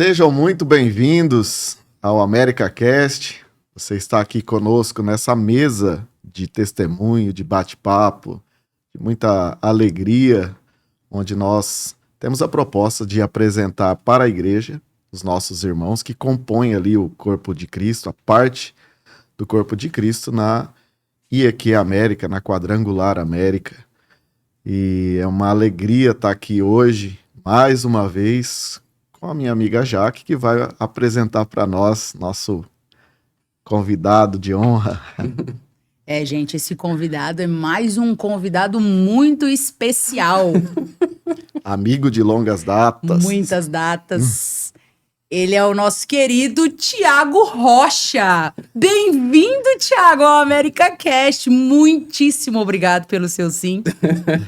Sejam muito bem-vindos ao AmericaCast. Você está aqui conosco nessa mesa de testemunho, de bate-papo, de muita alegria, onde nós temos a proposta de apresentar para a igreja os nossos irmãos que compõem ali o corpo de Cristo, a parte do corpo de Cristo na IEQ América, na Quadrangular América. E é uma alegria estar aqui hoje, mais uma vez, com a minha amiga Jaque, que vai apresentar para nós, nosso convidado de honra. Gente, esse convidado é mais um convidado muito especial. Amigo de longas datas. Muitas datas. Ele é o nosso querido Tiago Rocha. Bem-vindo, Tiago, ao AmericaCast. Muitíssimo obrigado pelo seu sim.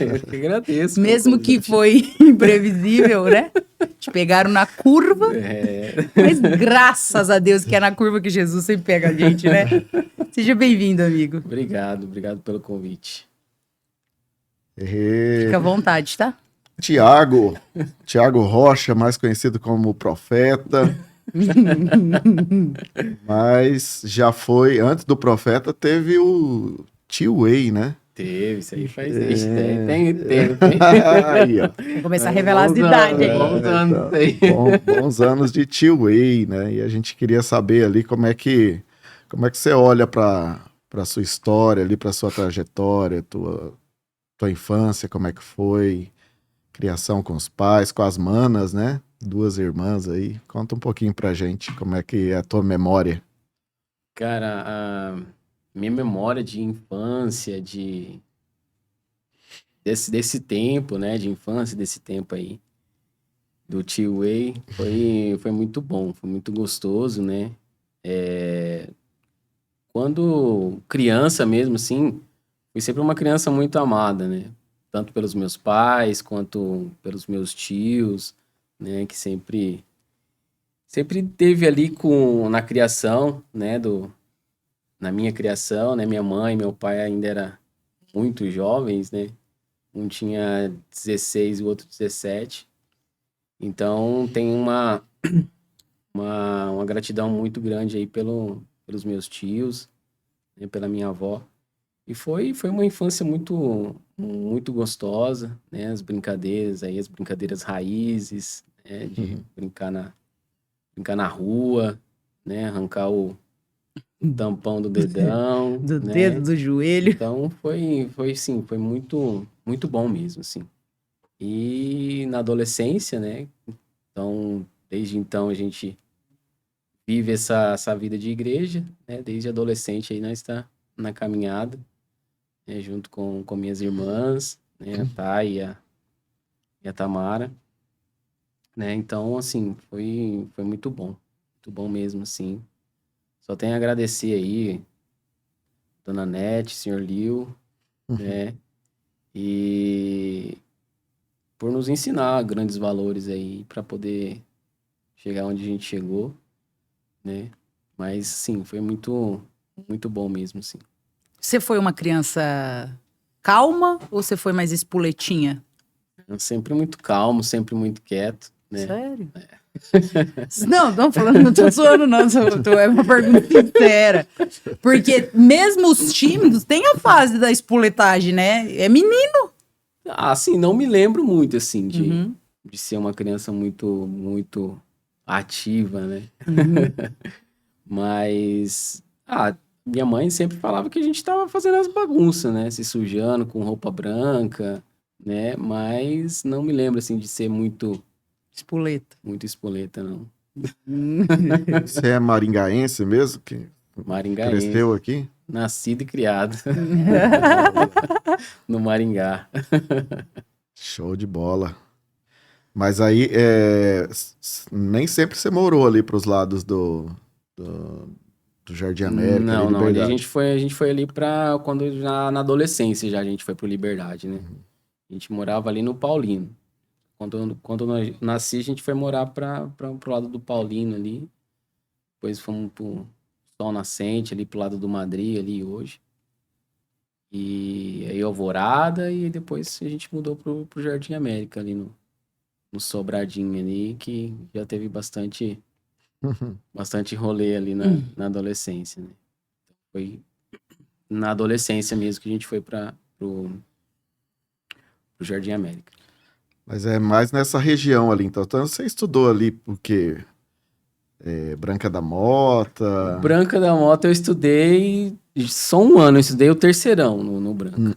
Eu que agradeço. Mesmo que foi imprevisível, né? Te pegaram na curva. Mas graças a Deus que é na curva que Jesus sempre pega a gente, né? Seja bem-vindo, amigo. Obrigado pelo convite. Fica à vontade, tá? Tiago Rocha, mais conhecido como Profeta. Mas já foi, antes do Profeta, teve o T-Way, né? Teve, isso aí faz tem. Aí, ó. Vamos começar a revelar as idades aí. Bons anos aí. Bons anos de T-Way, né? E a gente queria saber ali como é que você olha para sua história ali, para sua trajetória, tua infância, como é que foi, criação com os pais, com as manas, né? 2 irmãs aí. Conta um pouquinho pra gente como é que é a tua memória. Cara, a minha memória de infância, desse tempo, né? De infância, desse tempo aí, do T-Way, foi muito bom, foi muito gostoso, né? Quando criança mesmo, assim, fui sempre uma criança muito amada, né? Tanto pelos meus pais, quanto pelos meus tios, né? Que sempre teve ali na criação, né? Na minha criação, né? Minha mãe e meu pai ainda eram muito jovens, né? Um tinha 16 e o outro 17. Então, tem uma gratidão muito grande aí pelos meus tios, né? Pela minha avó. E foi uma infância muito, muito gostosa, né? As brincadeiras raízes, né? De brincar na rua, né? Arrancar o tampão do dedão, Do né? dedo, do joelho. Então, foi muito, muito bom mesmo, assim. E na adolescência, né? Então, desde então, a gente vive essa vida de igreja, né? Desde adolescente aí nós está na caminhada, né, junto com minhas irmãs, né, a Thay e a Tamara, né, então, assim, foi muito bom mesmo, assim, só tenho a agradecer aí, Dona Nete, Senhor Liu, né, e por nos ensinar grandes valores aí, para poder chegar onde a gente chegou, né, mas, sim, foi muito, muito bom mesmo, assim. Você foi uma criança calma ou você foi mais espoletinha? Sempre muito calmo, sempre muito quieto, né? Sério? Não falando, não tô zoando, não. É uma pergunta sincera. Porque mesmo os tímidos têm a fase da espoletagem, né? É menino. Assim, não me lembro muito, assim, de ser uma criança muito, muito ativa, né? Mas, minha mãe sempre falava que a gente tava fazendo as bagunças, né? Se sujando com roupa branca, né? Mas não me lembro, assim, de ser muito Espoleta. espoleta, não. Você é maringaense mesmo? Que Maringaense. cresceu aqui? Nascido e criado no Maringá. Show de bola. Mas aí, nem sempre você morou ali para os lados do Jardim América, Não, ali, não. Ali Liberdade. a gente foi ali quando já na adolescência já a gente foi pro Liberdade, né? A gente morava ali no Paulino. Quando eu nasci, a gente foi morar pro lado do Paulino ali. Depois fomos pro Sol Nascente ali pro lado do Madrid ali hoje. E aí Alvorada e depois a gente mudou pro Jardim América ali no Sobradinho ali, que já teve bastante rolê ali na adolescência, né? Foi na adolescência mesmo que a gente foi pro Jardim América. Mas é mais nessa região ali, então. Então você estudou ali porque Branca da Mota. Branca da Mota eu estudei só um ano, eu estudei o terceirão no Branca.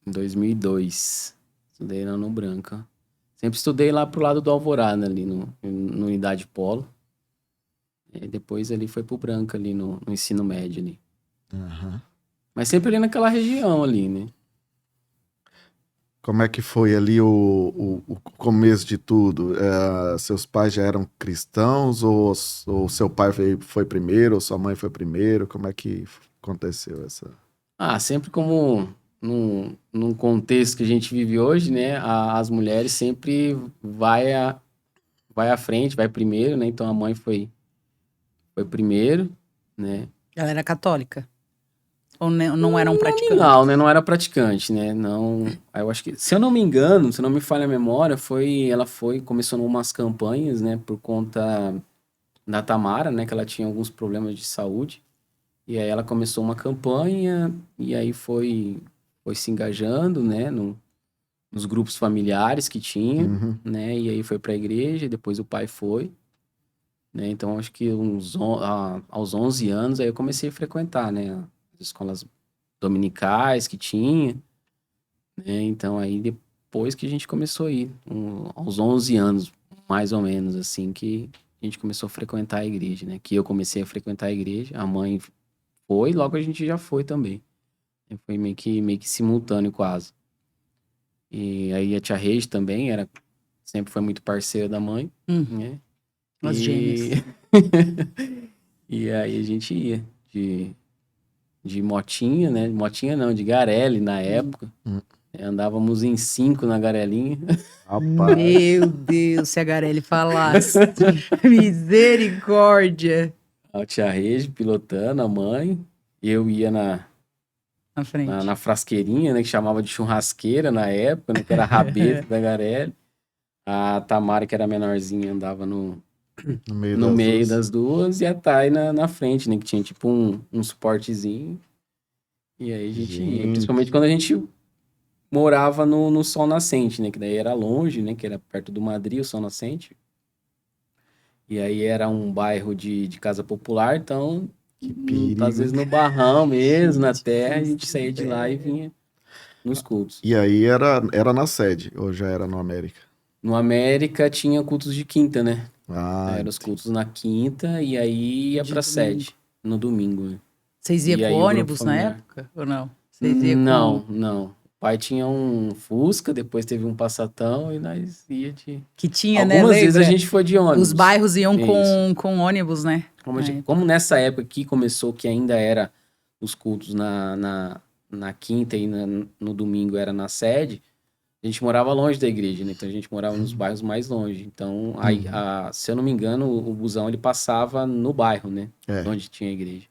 Em 2002. Estudei lá no Branca. Sempre estudei lá pro lado do Alvorada, ali no Unidade Polo. E depois ali foi pro Branca, ali no ensino médio ali. Aham. Mas sempre ali naquela região ali, né? Como é que foi ali o começo de tudo? Seus pais já eram cristãos ou seu pai foi primeiro ou sua mãe foi primeiro? Como é que aconteceu essa? Sempre como num contexto que a gente vive hoje, né? As mulheres sempre vai à frente, vai primeiro, né? Então a mãe foi primeiro, né? Ela era católica? Ou não eram praticantes? Não, né? Não era praticante, né? Não. Eu acho que, se eu não me engano, se não me falha a memória, começou umas campanhas, né? Por conta da Tamara, né? Que ela tinha alguns problemas de saúde. E aí ela começou uma campanha e aí foi se engajando, né? Nos grupos familiares que tinha, Uhum. né? E aí foi para a igreja, depois o pai foi, né? Então acho que aos 11 anos aí eu comecei a frequentar, né? As escolas dominicais que tinha, né? Então aí depois que a gente começou a ir, aos 11 anos, mais ou menos, assim, que a gente começou a frequentar a igreja, né? Que eu comecei a frequentar a igreja, a mãe foi, logo a gente já foi também. Foi meio que simultâneo quase. E aí a tia Reis também sempre foi muito parceira da mãe, né? As gêmeas. E aí a gente ia de motinha, né? Motinha não, de Garelli na época. Andávamos em 5 na Garelinha. Rapaz, Meu Deus, se a Garelli falasse. Misericórdia. A tia Reis pilotando, a mãe. Eu ia Na frente. na frasqueirinha, né? Que chamava de churrasqueira na época, né? Que era a rabeta da Garelli. A Tamara, que era menorzinha, andava no meio das duas. E a Thay na frente, né? Que tinha tipo um suportezinho. E aí a gente ia. Gente. Principalmente quando a gente morava no Sol Nascente, né? Que daí era longe, né? Que era perto do Madrid, o Sol Nascente. E aí era um bairro de casa popular, então, Que perigo. às vezes no barrão mesmo, na terra, a gente saía de lá e vinha nos cultos. E aí era na sede, ou já era no América? No América tinha cultos de quinta, né? Ah, Eram os cultos na quinta e aí ia De pra domingo. sede, no domingo, né? Vocês iam E aí com o grupo ônibus na familiar. época? Ou não? Vocês iam Não, com... não. O pai tinha um Fusca, depois teve um Passatão e nós ia de... Que tinha, né? Algumas vezes a Lembra? gente foi de ônibus. Os bairros iam Isso. com ônibus, né? Como nessa época que começou, que ainda era os cultos na quinta e no domingo era na sede, a gente morava longe da igreja, né? Então a gente morava nos bairros mais longe. Então, aí, se eu não me engano, o busão ele passava no bairro, né? É. Onde tinha a igreja.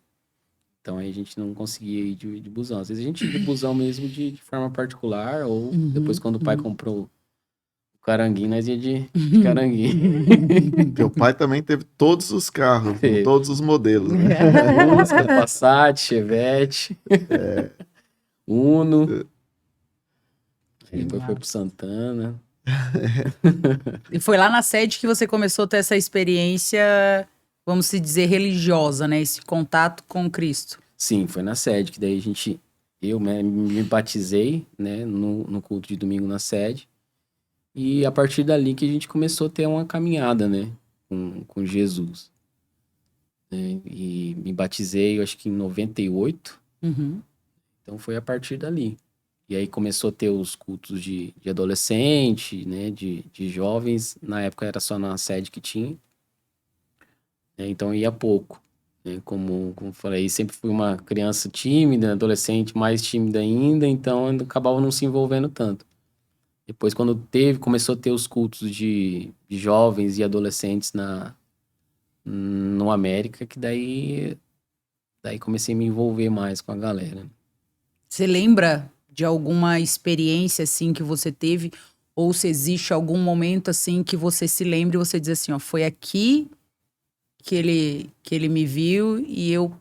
Então aí a gente não conseguia ir de busão. Às vezes a gente ia de busão mesmo de forma particular, ou depois quando o pai comprou o caranguinho, nós ia de caranguinho. Teu pai também teve todos os carros, com Teve. todos os modelos, né? Fusca, Passat, Chevette, Uno. Aí depois foi pro Santana. E foi lá na sede que você começou a ter essa experiência, vamos se dizer, religiosa, né? Esse contato com Cristo. Sim, foi na sede, que daí eu me batizei, né, no culto de domingo na sede. E a partir dali que a gente começou a ter uma caminhada, né, com Jesus. Né, e me batizei, eu acho que em 98. Uhum. Então foi a partir dali. E aí começou a ter os cultos de adolescente, né, de jovens. Na época era só na sede que tinha. Então ia pouco. Né, como falei, sempre fui uma criança tímida, adolescente mais tímida ainda, então eu acabava não se envolvendo tanto. Depois, quando começou a ter os cultos de jovens e adolescentes no América, que daí comecei a me envolver mais com a galera. Você lembra de alguma experiência assim que você teve Ou se existe algum momento, assim, que você se lembre e você diz assim, ó, foi aqui que ele me viu e eu...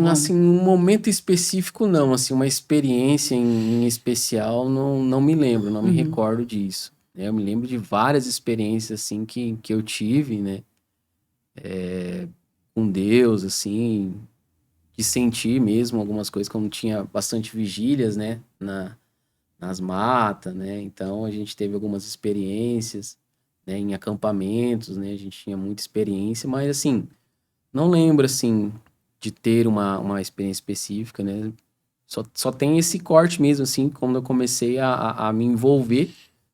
Assim, um momento específico não, assim, uma experiência em especial não me lembro, não me recordo disso. Né? Eu me lembro de várias experiências, assim, que eu tive, né? Com Deus, assim, de sentir mesmo algumas coisas, como tinha bastante vigílias, né? Nas matas, né? Então a gente teve algumas experiências, né? Em acampamentos, né? A gente tinha muita experiência, mas assim, não lembro, assim, de ter uma experiência específica, né? Só tem esse corte mesmo, assim, quando eu comecei a me envolver,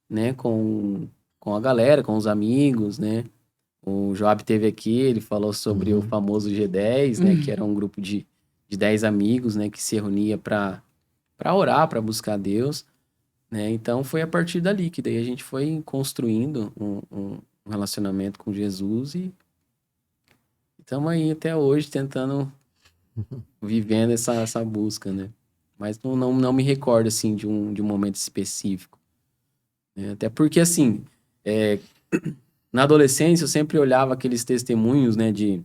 né? Com a galera, com os amigos, né? O Joab teve aqui, ele falou sobre o famoso G10, né? Que era um grupo de 10 amigos, né? Que se reunia para orar, para buscar Deus, né? Então foi a partir dali que daí a gente foi construindo um relacionamento com Jesus e estamos aí até hoje tentando vivendo essa busca, né? Mas não me recordo, assim, de um momento específico, né? Até porque, assim, na adolescência eu sempre olhava aqueles testemunhos, né, de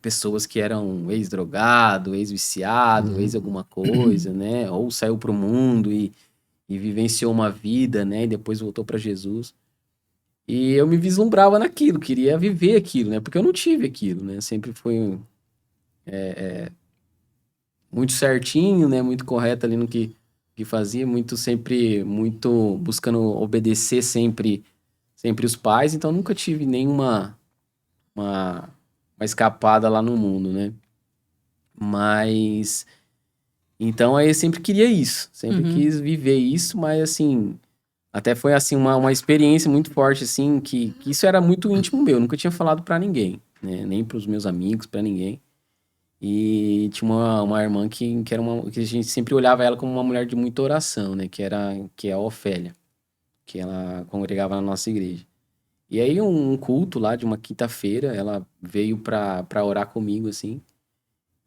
pessoas que eram ex-drogado, ex-viciado, ex-alguma coisa, né? Ou saiu pro mundo e vivenciou uma vida, né? E depois voltou para Jesus. E eu me vislumbrava naquilo, queria viver aquilo, né? Porque eu não tive aquilo, né? Sempre fui muito certinho, né? Muito correto ali no que fazia, muito buscando obedecer sempre os pais. Então nunca tive nenhuma uma escapada lá no mundo, né? Mas então aí eu sempre queria isso, sempre quis viver isso, mas assim, até foi assim uma experiência muito forte assim, que isso era muito íntimo meu, eu nunca tinha falado pra ninguém, né? Nem pros meus amigos, pra ninguém. E tinha uma irmã que a gente sempre olhava ela como uma mulher de muita oração, né? Que é a Ofélia, que ela congregava na nossa igreja. E aí um culto lá de uma quinta-feira, ela veio pra orar comigo, assim.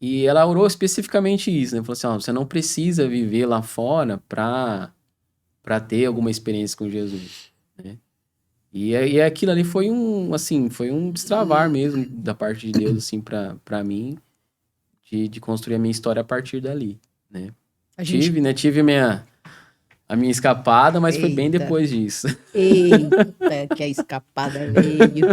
E ela orou especificamente isso, né? Falou assim, ó, você não precisa viver lá fora pra ter alguma experiência com Jesus, né? E aquilo ali foi foi um destravar mesmo da parte de Deus, assim, pra mim, de construir a minha história a partir dali, né? Tive a minha escapada, mas foi bem Eita. depois disso. Eita, que a escapada veio.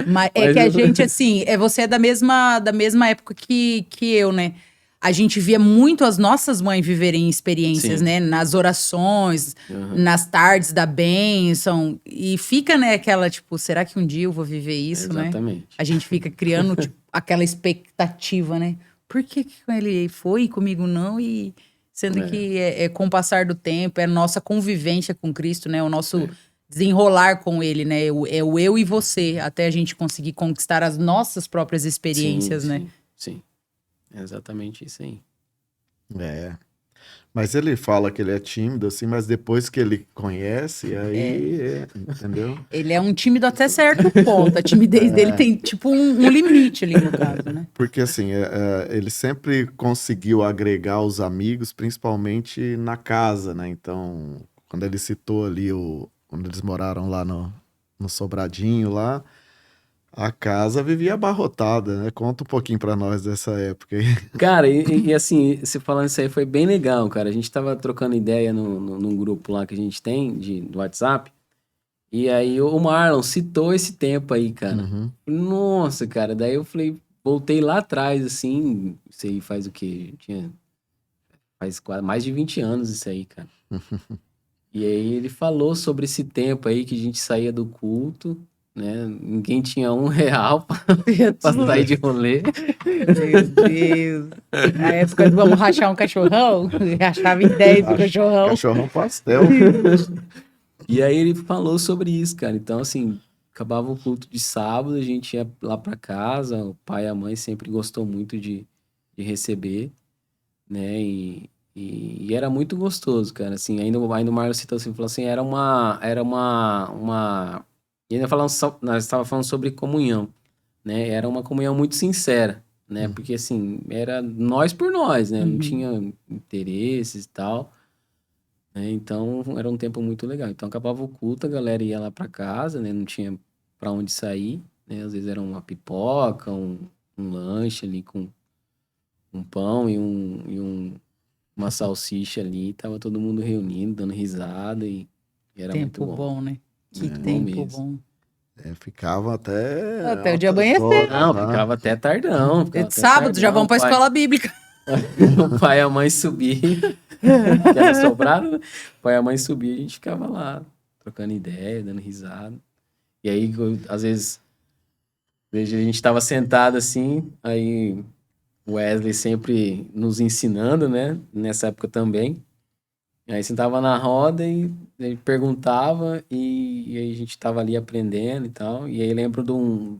Mas é Mas que a eu- gente, assim, você é da mesma época que eu, né? A gente via muito as nossas mães viverem experiências, Sim. né? Nas orações, Uhum. nas tardes da bênção. E fica, né, aquela, tipo, será que um dia eu vou viver isso, né? Exatamente. A gente fica criando, tipo, aquela expectativa, né? Por que com ele foi e comigo não? E sendo que com o passar do tempo, é a nossa convivência com Cristo, né? O nosso desenrolar com ele, né? É o eu e você, até a gente conseguir conquistar as nossas próprias experiências, né? Sim. É exatamente isso aí. É. Mas ele fala que ele é tímido, assim, mas depois que ele conhece, aí, entendeu? Ele é um tímido até certo ponto. A timidez dele tem, tipo, um limite ali, no caso, né? Porque, assim, ele sempre conseguiu agregar os amigos, principalmente na casa, né? Então, quando ele citou ali, quando eles moraram lá no Sobradinho, lá, a casa vivia abarrotada, né? Conta um pouquinho pra nós dessa época aí. Cara, e assim, você falando isso aí foi bem legal, cara. A gente tava trocando ideia num grupo lá que a gente tem do WhatsApp. E aí o Marlon citou esse tempo aí, cara. Nossa, cara, daí eu falei, voltei lá atrás, assim, isso aí faz o quê? Faz quase mais de 20 anos isso aí, cara. E aí ele falou sobre esse tempo aí que a gente saía do culto, né? Ninguém tinha R$ 1 pra sair de rolê. Meu Deus. Na época do vamos rachar um cachorrão, rachava em 10 o cachorrão. Cachorrão pastel. E aí ele falou sobre isso, cara. Então, assim, acabava o culto de sábado, a gente ia lá pra casa, o pai e a mãe sempre gostou muito de receber, né? E era muito gostoso, cara. Assim, ainda o Marlon citou assim, falou assim, era uma... E ainda nós estávamos falando sobre comunhão, né? Era uma comunhão muito sincera, né? Porque, assim, era nós por nós, né? Não tinha interesses e tal. né? Então era um tempo muito legal. Então acabava o culto, a galera ia lá pra casa, né? Não tinha pra onde sair, né? Às vezes era uma pipoca, um lanche ali com um pão uma salsicha ali. Tava todo mundo reunindo, dando risada e era muito Tempo bom. bom, né? Que Bom tempo mesmo. bom. Ficava até Até o dia altas amanhecer. horas Não, lá. ficava até tardão. Ficava até Sábado já tardão. vamos pra escola bíblica. O pai e a mãe subiam, que era sobrado, né? O pai e a mãe subiam, a gente ficava lá, trocando ideia, dando risada. E aí, às vezes, a gente tava sentado assim, aí o Wesley sempre nos ensinando, né? Nessa época também. Aí sentava na roda e ele perguntava e aí a gente tava ali aprendendo e tal. E aí lembro de um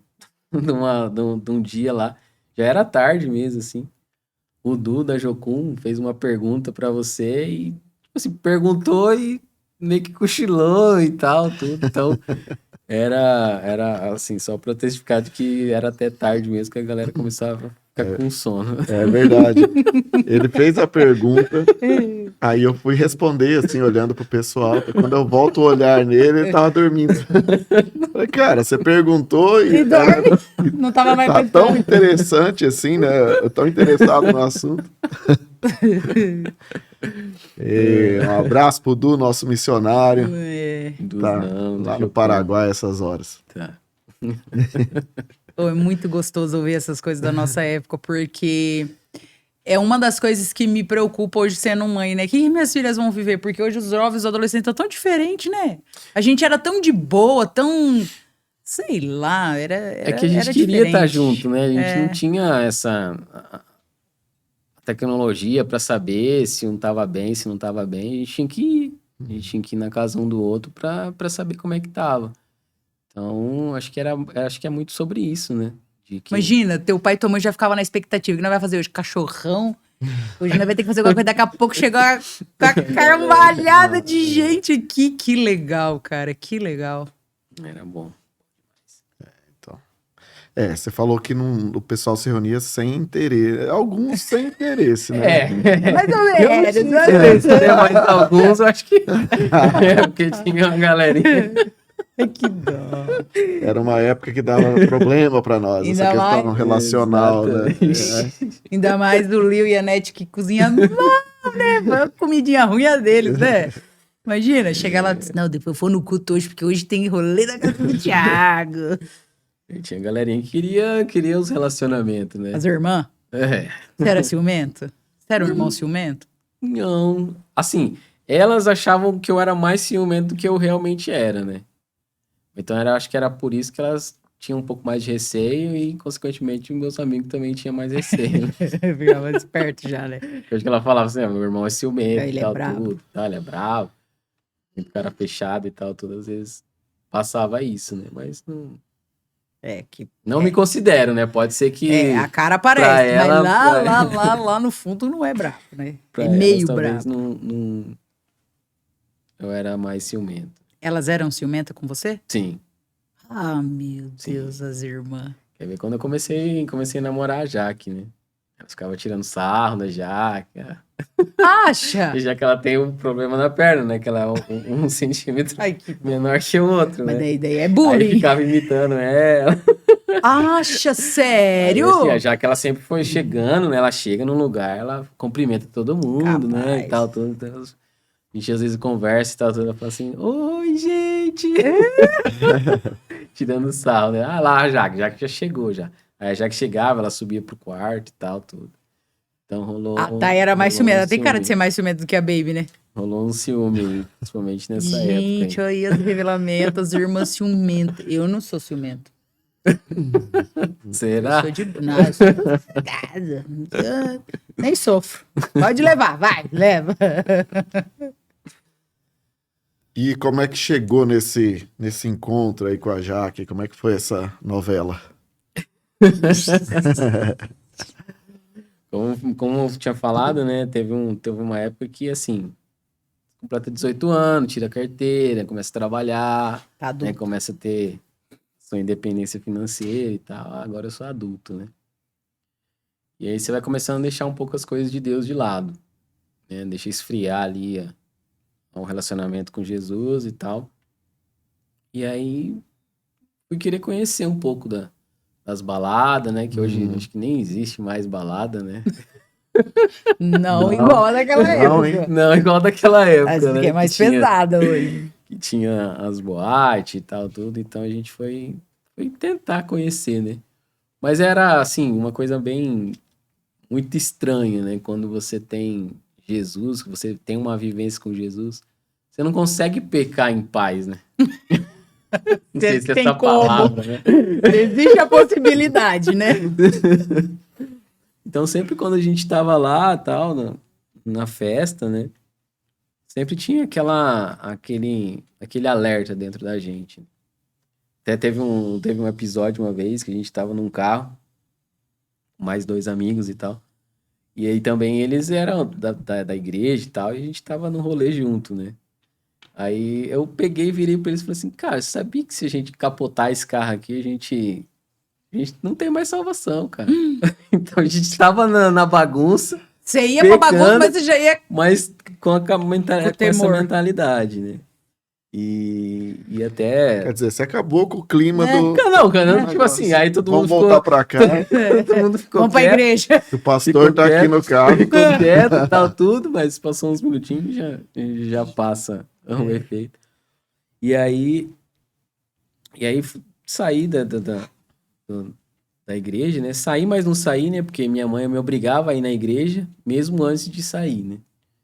dia lá, já era tarde mesmo, assim. O Du da Jocum fez uma pergunta pra você e, tipo assim, perguntou e meio que cochilou e tal, tudo. Então, era assim, só pra testificar de que era até tarde mesmo que a galera começava a ficar com sono. É verdade. Ele fez a pergunta, aí eu fui responder, assim, olhando pro pessoal. Quando eu volto o olhar nele, ele tava dormindo. Falei, cara, você perguntou E dorme. Não tava mais tá pensando. tão interessante assim, né? Eu tão interessado no assunto. Um abraço pro Du, nosso missionário. Tá Duzão, da lá no Jocum. Paraguai essas horas. Tá. É muito gostoso ouvir essas coisas da nossa época, porque é uma das coisas que me preocupa hoje sendo mãe, né? Que minhas filhas vão viver? Porque hoje os jovens, os adolescentes estão tão diferentes, né? A gente era tão de boa, tão... Sei lá, É que a gente era queria estar diferente. junto, né? A gente não tinha essa tecnologia pra saber se um tava bem, se não tava bem. A gente tinha que ir. A gente tinha que ir na casa um do outro pra saber como é que tava. Então, acho que é muito sobre isso, né? De que... Imagina, teu pai e tua mãe já ficavam na expectativa. O que nós vai fazer hoje? Cachorrão? Hoje nós vai ter que fazer alguma coisa. Daqui a pouco chegou a carvalhada de gente aqui. Que legal, cara. Que legal. Era bom. Você falou que o pessoal se reunia sem interesse. Alguns sem interesse, né? Mais ou Eu não menos. tinha mais ou interesse, menos. né? Mas alguns eu acho que... porque tinha uma galerinha. Que dó. Era uma época que dava problema pra nós, Ainda essa questão mais- relacional, né? Exatamente. Ainda mais o Lil e a Net que cozinham mal, né? Foi a comidinha ruim a deles, né? Imagina, chegar lá e dizer, não, depois eu vou no culto hoje, porque hoje tem rolê da casa do Thiago. E tinha galerinha que queria os relacionamentos, né? As irmãs, É. você era ciumento? Você era um irmão ciumento? Não. Assim, elas achavam que eu era mais ciumento do que eu realmente era, né? Então acho que era por isso que elas tinham um pouco mais de receio e, consequentemente, meus amigos também tinham mais receio. Ficava esperto já, né? Eu acho que ela falava assim, meu irmão é ciumento Ele e é tal, bravo. tudo. Tá, ele é bravo. Muito cara fechado e tal, todas as vezes passava isso, né? Mas não me considero, né? Pode ser que a cara aparece, pra mas ela, lá no fundo não é bravo, né? pra É elas, meio talvez, bravo. não... Eu era mais ciumento. Elas eram ciumentas com você? Sim. Ah, meu Sim. Deus, as irmãs. Quer ver quando eu comecei a namorar a Jaque, né? Elas ficavam tirando sarro da Jaque. Acha? E já que ela tem um problema na perna, né? Que ela é um centímetro Ai, que... menor que o outro, Mas né? daí é Aí bullying. ficava imitando ela. Acha, sério? Aí, assim, já que ela sempre foi chegando, né? Ela chega num lugar, ela cumprimenta todo mundo, né? E Capaz. tal, tudo. Então, a gente às vezes conversa e tal, tudo. Ela fala assim, oi, gente! Tirando sarro, né? Ah lá, a Jaque já chegou já. Aí a Jaque chegava, ela subia pro quarto e tal, tudo. Então rolou. A Thay era mais rolou ciumenta. um Ela tem cara de ser ciúme. mais ciumenta do que a Baby, né? Rolou um ciúme aí, principalmente nessa Gente, época. olha aí os revelamentos, as irmãs ciumentas. Eu não sou ciumento. Eu Será? sou de... Não, eu sou sossegada. Nem sofro. Pode levar, vai, leva. E como é que chegou nesse encontro aí com a Jaque? Como é que foi essa novela? Como eu tinha falado, né? Teve uma época que, assim, completa 18 anos, tira a carteira, começa a trabalhar, Tá né? adulto. Começa a ter sua independência financeira e tal. Agora eu sou adulto, né? E aí você vai começando a deixar um pouco as coisas de Deus de lado, né? Deixa esfriar ali um relacionamento com Jesus e tal. E aí fui querer conhecer um pouco das baladas, né? Que hoje acho que nem existe mais balada, né? Não igual daquela Não, hein? época. Não, igual daquela época, Essa né? aqui é mais que tinha, pesada hoje. que tinha as boates e tal, tudo. Então a gente foi tentar conhecer, né? Mas era, assim, uma coisa bem... muito estranha, né? Quando você tem Jesus, que você tem uma vivência com Jesus, você não consegue pecar em paz, né? Não sei se é Tem essa como. palavra, né? Existe a possibilidade, né? Então, sempre quando a gente tava lá, tal, na festa, né? Sempre tinha aquele alerta dentro da gente. Até teve um episódio uma vez que a gente tava num carro, mais 2 amigos e tal. E aí também eles eram da igreja e tal, e a gente tava no rolê junto, né? Aí eu peguei e virei pra eles e falei assim, cara, você sabia que se a gente capotar esse carro aqui, a gente não tem mais salvação, cara. Então a gente tava na bagunça, Você ia pra bagunça, pecando, mas você já ia mas com essa temor. mentalidade, né? E até... Quer dizer, você acabou com o clima É. do Não, cara, tipo negócio. assim, aí todo Vamos mundo voltar ficou... pra cá. Todo mundo ficou Vamos pra quieto. igreja. O pastor Ficou tá aqui quieto. no carro. Ficou quieto e tal, tudo, mas passou uns minutinhos e já passa o efeito. E aí saí da igreja, né? Saí, mas não saí, né? Porque minha mãe me obrigava a ir na igreja, mesmo antes de sair, né?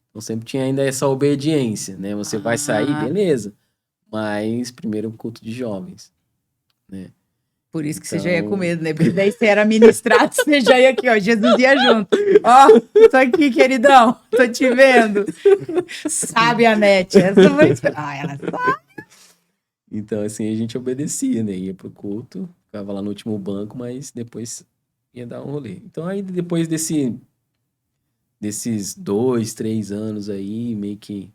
Então sempre tinha ainda essa obediência, né? Você vai sair, beleza. Mas primeiro o culto de jovens, né? Por isso que você Então... já ia com medo, né? Porque daí você era ministrado, você já ia aqui, ó. Jesus ia junto. Ó, tô aqui, queridão. Tô te vendo. Sabe a Nete. Essa vai... Ah, ela sabe. Então, assim, a gente obedecia, né? Ia pro culto, ficava lá no último banco, mas depois ia dar um rolê. Então, aí depois desses 2, 3 anos aí, meio que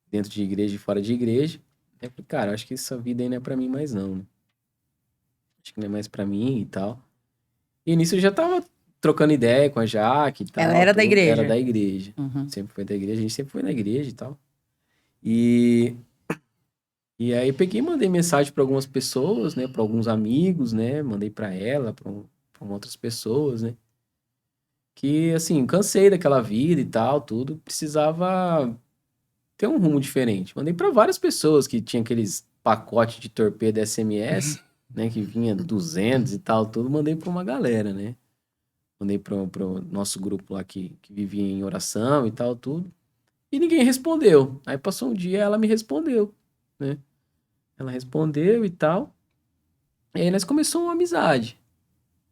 dentro de igreja e fora de igreja, eu falei, cara, acho que essa vida aí não é pra mim mais não, né? Acho que não é mais pra mim e tal. E nisso eu já tava trocando ideia com a Jaque e tal. Ela era da tudo. igreja? Era da igreja. Uhum. Sempre foi da igreja, a gente sempre foi na igreja e tal. E aí eu peguei e mandei mensagem para algumas pessoas, né, para alguns amigos, né, mandei para ela, para outras pessoas, né, que assim, cansei daquela vida e tal, tudo, precisava ter um rumo diferente. Mandei para várias pessoas que tinham aqueles pacotes de torpedo SMS, né, que vinha 200 e tal, tudo, mandei para uma galera, né. Mandei pro nosso grupo lá que vivia em oração e tal, tudo. E ninguém respondeu. Aí passou um dia, ela me respondeu, né. Ela respondeu e tal. E aí nós começamos uma amizade,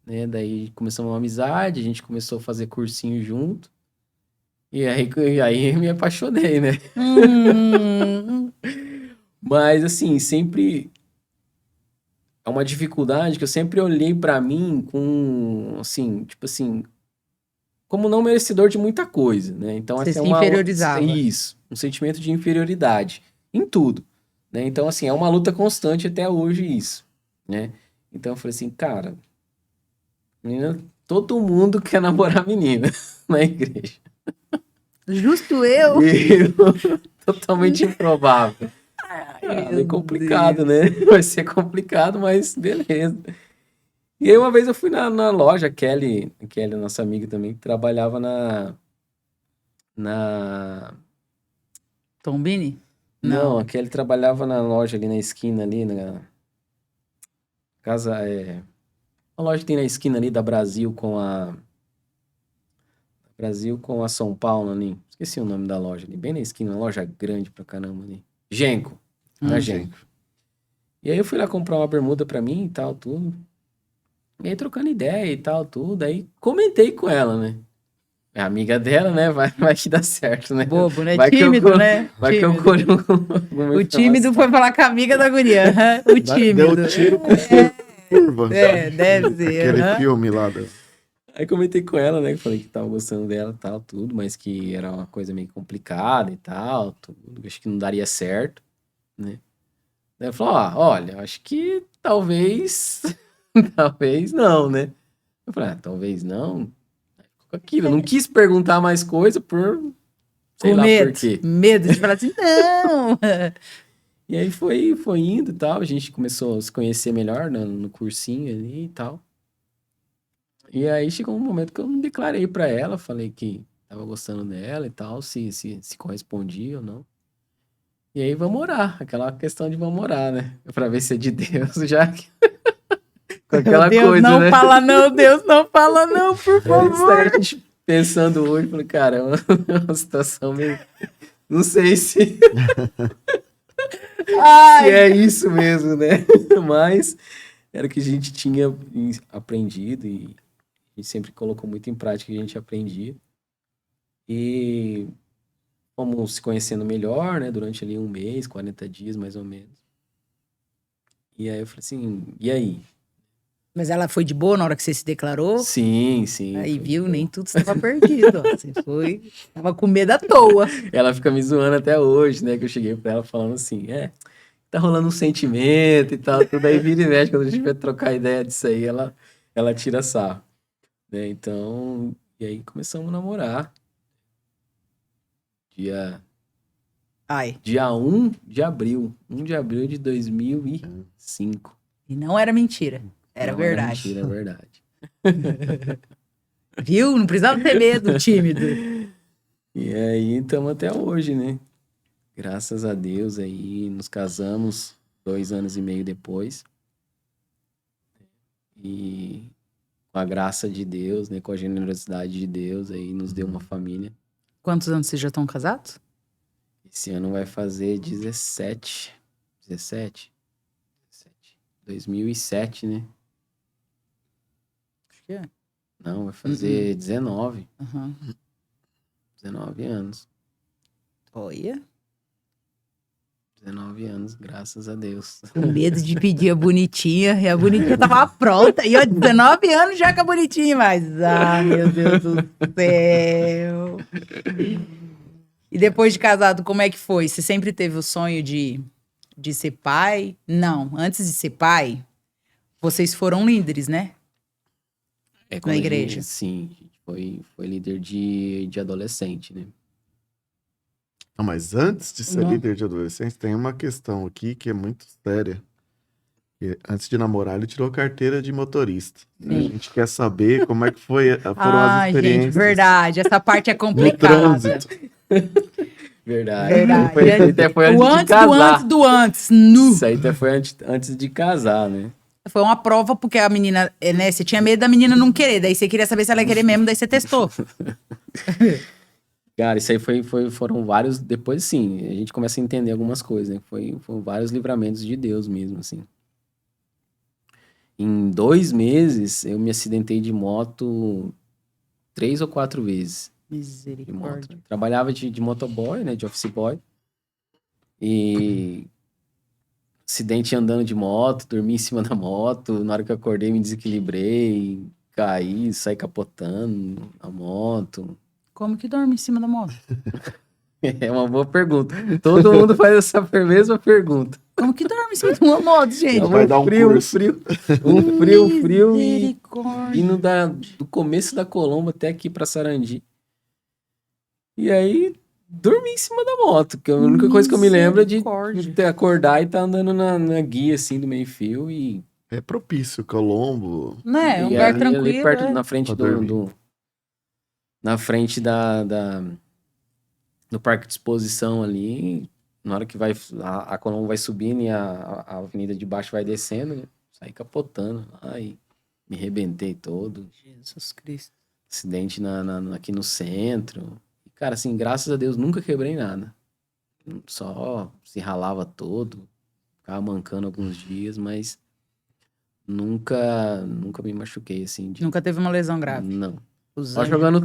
né? Daí começamos uma amizade, a gente começou a fazer cursinho junto. E aí eu me apaixonei, né? Mas assim, sempre é uma dificuldade que eu sempre olhei pra mim com, assim, tipo assim, como não merecedor de muita coisa, né? Então Você essa é se uma... inferiorizava. Isso, um sentimento de inferioridade em tudo, né? Então assim, é uma luta constante até hoje isso, né? Então eu falei assim, cara, menina, todo mundo quer namorar menina na igreja. Justo eu. Totalmente improvável. Meio complicado, né? Vai ser complicado, mas beleza. E aí uma vez eu fui na loja, a Kelly, nossa amiga também, que trabalhava na... Tombini? Não, a Kelly trabalhava na loja ali na esquina, ali na casa, a loja que tem na esquina ali da Brasil com a São Paulo ali. Esqueci o nome da loja ali, bem na esquina, uma loja grande pra caramba ali. Genco. Na Genco. E aí eu fui lá comprar uma bermuda pra mim e tal, tudo. E aí trocando ideia e tal, tudo. Aí comentei com ela, né? É amiga dela, né? Vai que dá certo, né? Bobo, né? Vai Tímido, né? Vai que eu colho alguma O tímido foi falar com a amiga da guria. O tímido. Deu tiro com curva. Deve ser. Aquele filme lá. Aí comentei com ela, né? Falei que tava gostando dela e tal, tudo, mas que era uma coisa meio complicada e tal, tudo. Acho que não daria certo, né? Daí ela falou, olha, acho que talvez... talvez não, né? Eu falei, talvez não. Ficou aquilo. Eu não quis perguntar mais coisa por Sei Com lá medo. por quê. Medo de falar assim, não. E aí foi indo e tal, a gente começou a se conhecer melhor no cursinho ali e tal. E aí chegou um momento que eu me declarei pra ela, falei que tava gostando dela e tal, se correspondia ou não. E aí vamos orar, aquela questão de vamos orar, né? Pra ver se é de Deus, já que... com aquela Deus, coisa, não né? fala não, Deus, não fala não, por Isso aí favor. a gente pensando hoje, falei, cara, é uma situação meio... Não sei se Ai, é isso mesmo, né? Mas era o que a gente tinha aprendido e a gente sempre colocou muito em prática o que a gente aprendia. E fomos se conhecendo melhor, né? Durante ali um mês, 40 dias mais ou menos. E aí eu falei assim, e aí? mas ela foi de boa na hora que você se declarou? Sim. Aí, foi viu? bom. Nem tudo estava perdido. Ó. Você foi. Tava com medo à toa. Ela fica me zoando até hoje, né? Que eu cheguei pra ela falando assim, tá rolando um sentimento e tal, tudo aí vira e mexe, quando a gente vai trocar ideia disso aí, ela tira sarro, né? Então, e aí começamos a namorar. Ai. Dia 1 de abril de 2005. E não era mentira. Era Não verdade. Era mentira, é verdade. Viu? Não precisava ter medo, tímido. E aí, estamos até hoje, né? Graças a Deus aí, nos casamos 2 anos e meio depois. E com a graça de Deus, né? Com a generosidade de Deus aí, nos deu uma família. Quantos anos vocês já estão casados? Esse ano vai fazer 17. 2007, né? Acho que é. Não, vai fazer 19. Uhum. 19 anos. Olha. 19 anos, graças a Deus. Com medo de pedir a bonitinha. E a bonitinha tava pronta. E ó, 19 anos já com a bonitinha. Mas, meu Deus do céu. E depois de casado, como é que foi? Você sempre teve o sonho de ser pai? Não, antes de ser pai, vocês foram líderes, né? Quando Na a igreja. Sim, a gente foi líder de adolescente, né? Não, mas antes de ser Não. líder de adolescente, tem uma questão aqui que é muito séria. Que antes de namorar, ele tirou carteira de motorista. A Sim. gente quer saber como é que foram as Ai, gente, experiências verdade. Essa parte é no complicada. trânsito. Verdade. Verdade. Foi, até foi antes O de antes casar. do antes. Nu. Isso aí até foi antes de casar, né? Foi uma prova porque a menina, né? Você tinha medo da menina não querer. Daí você queria saber se ela ia querer mesmo, daí você testou. Cara, isso aí foram vários... Depois, sim, a gente começa a entender algumas coisas, né? Foram vários livramentos de Deus mesmo, assim. Em 2 meses, eu me acidentei de moto 3 ou 4 vezes. De moto. Misericórdia. Trabalhava de motoboy, né? De office boy. E... acidente andando de moto, dormi em cima da moto. Na hora que eu acordei, me desequilibrei, caí, saí capotando a moto. Como que dorme em cima da moto? É uma boa pergunta. Todo mundo faz essa mesma pergunta. Como que dorme em cima de uma moto, gente? Vai dar um curso. Um frio e Misericórdia. indo do começo da Colombo até aqui pra Sarandi. E aí, dormi em cima da moto, que a única coisa que eu me lembro é de Misericórdia. acordar e tá andando na guia, assim, do meio-fio e... É propício, Colombo. Né? É um e lugar ali tranquilo. perto, é. na frente Pra dormir. na frente do parque de exposição ali, na hora que a Colombo vai subindo e a avenida de baixo vai descendo, né? Saí capotando, aí me arrebentei todo, Jesus Cristo. acidente aqui no centro. E, cara, assim, graças a Deus nunca quebrei nada, só se ralava todo, ficava mancando alguns dias, mas nunca me machuquei, assim, Nunca teve uma lesão grave. não. Os Só anjos. jogando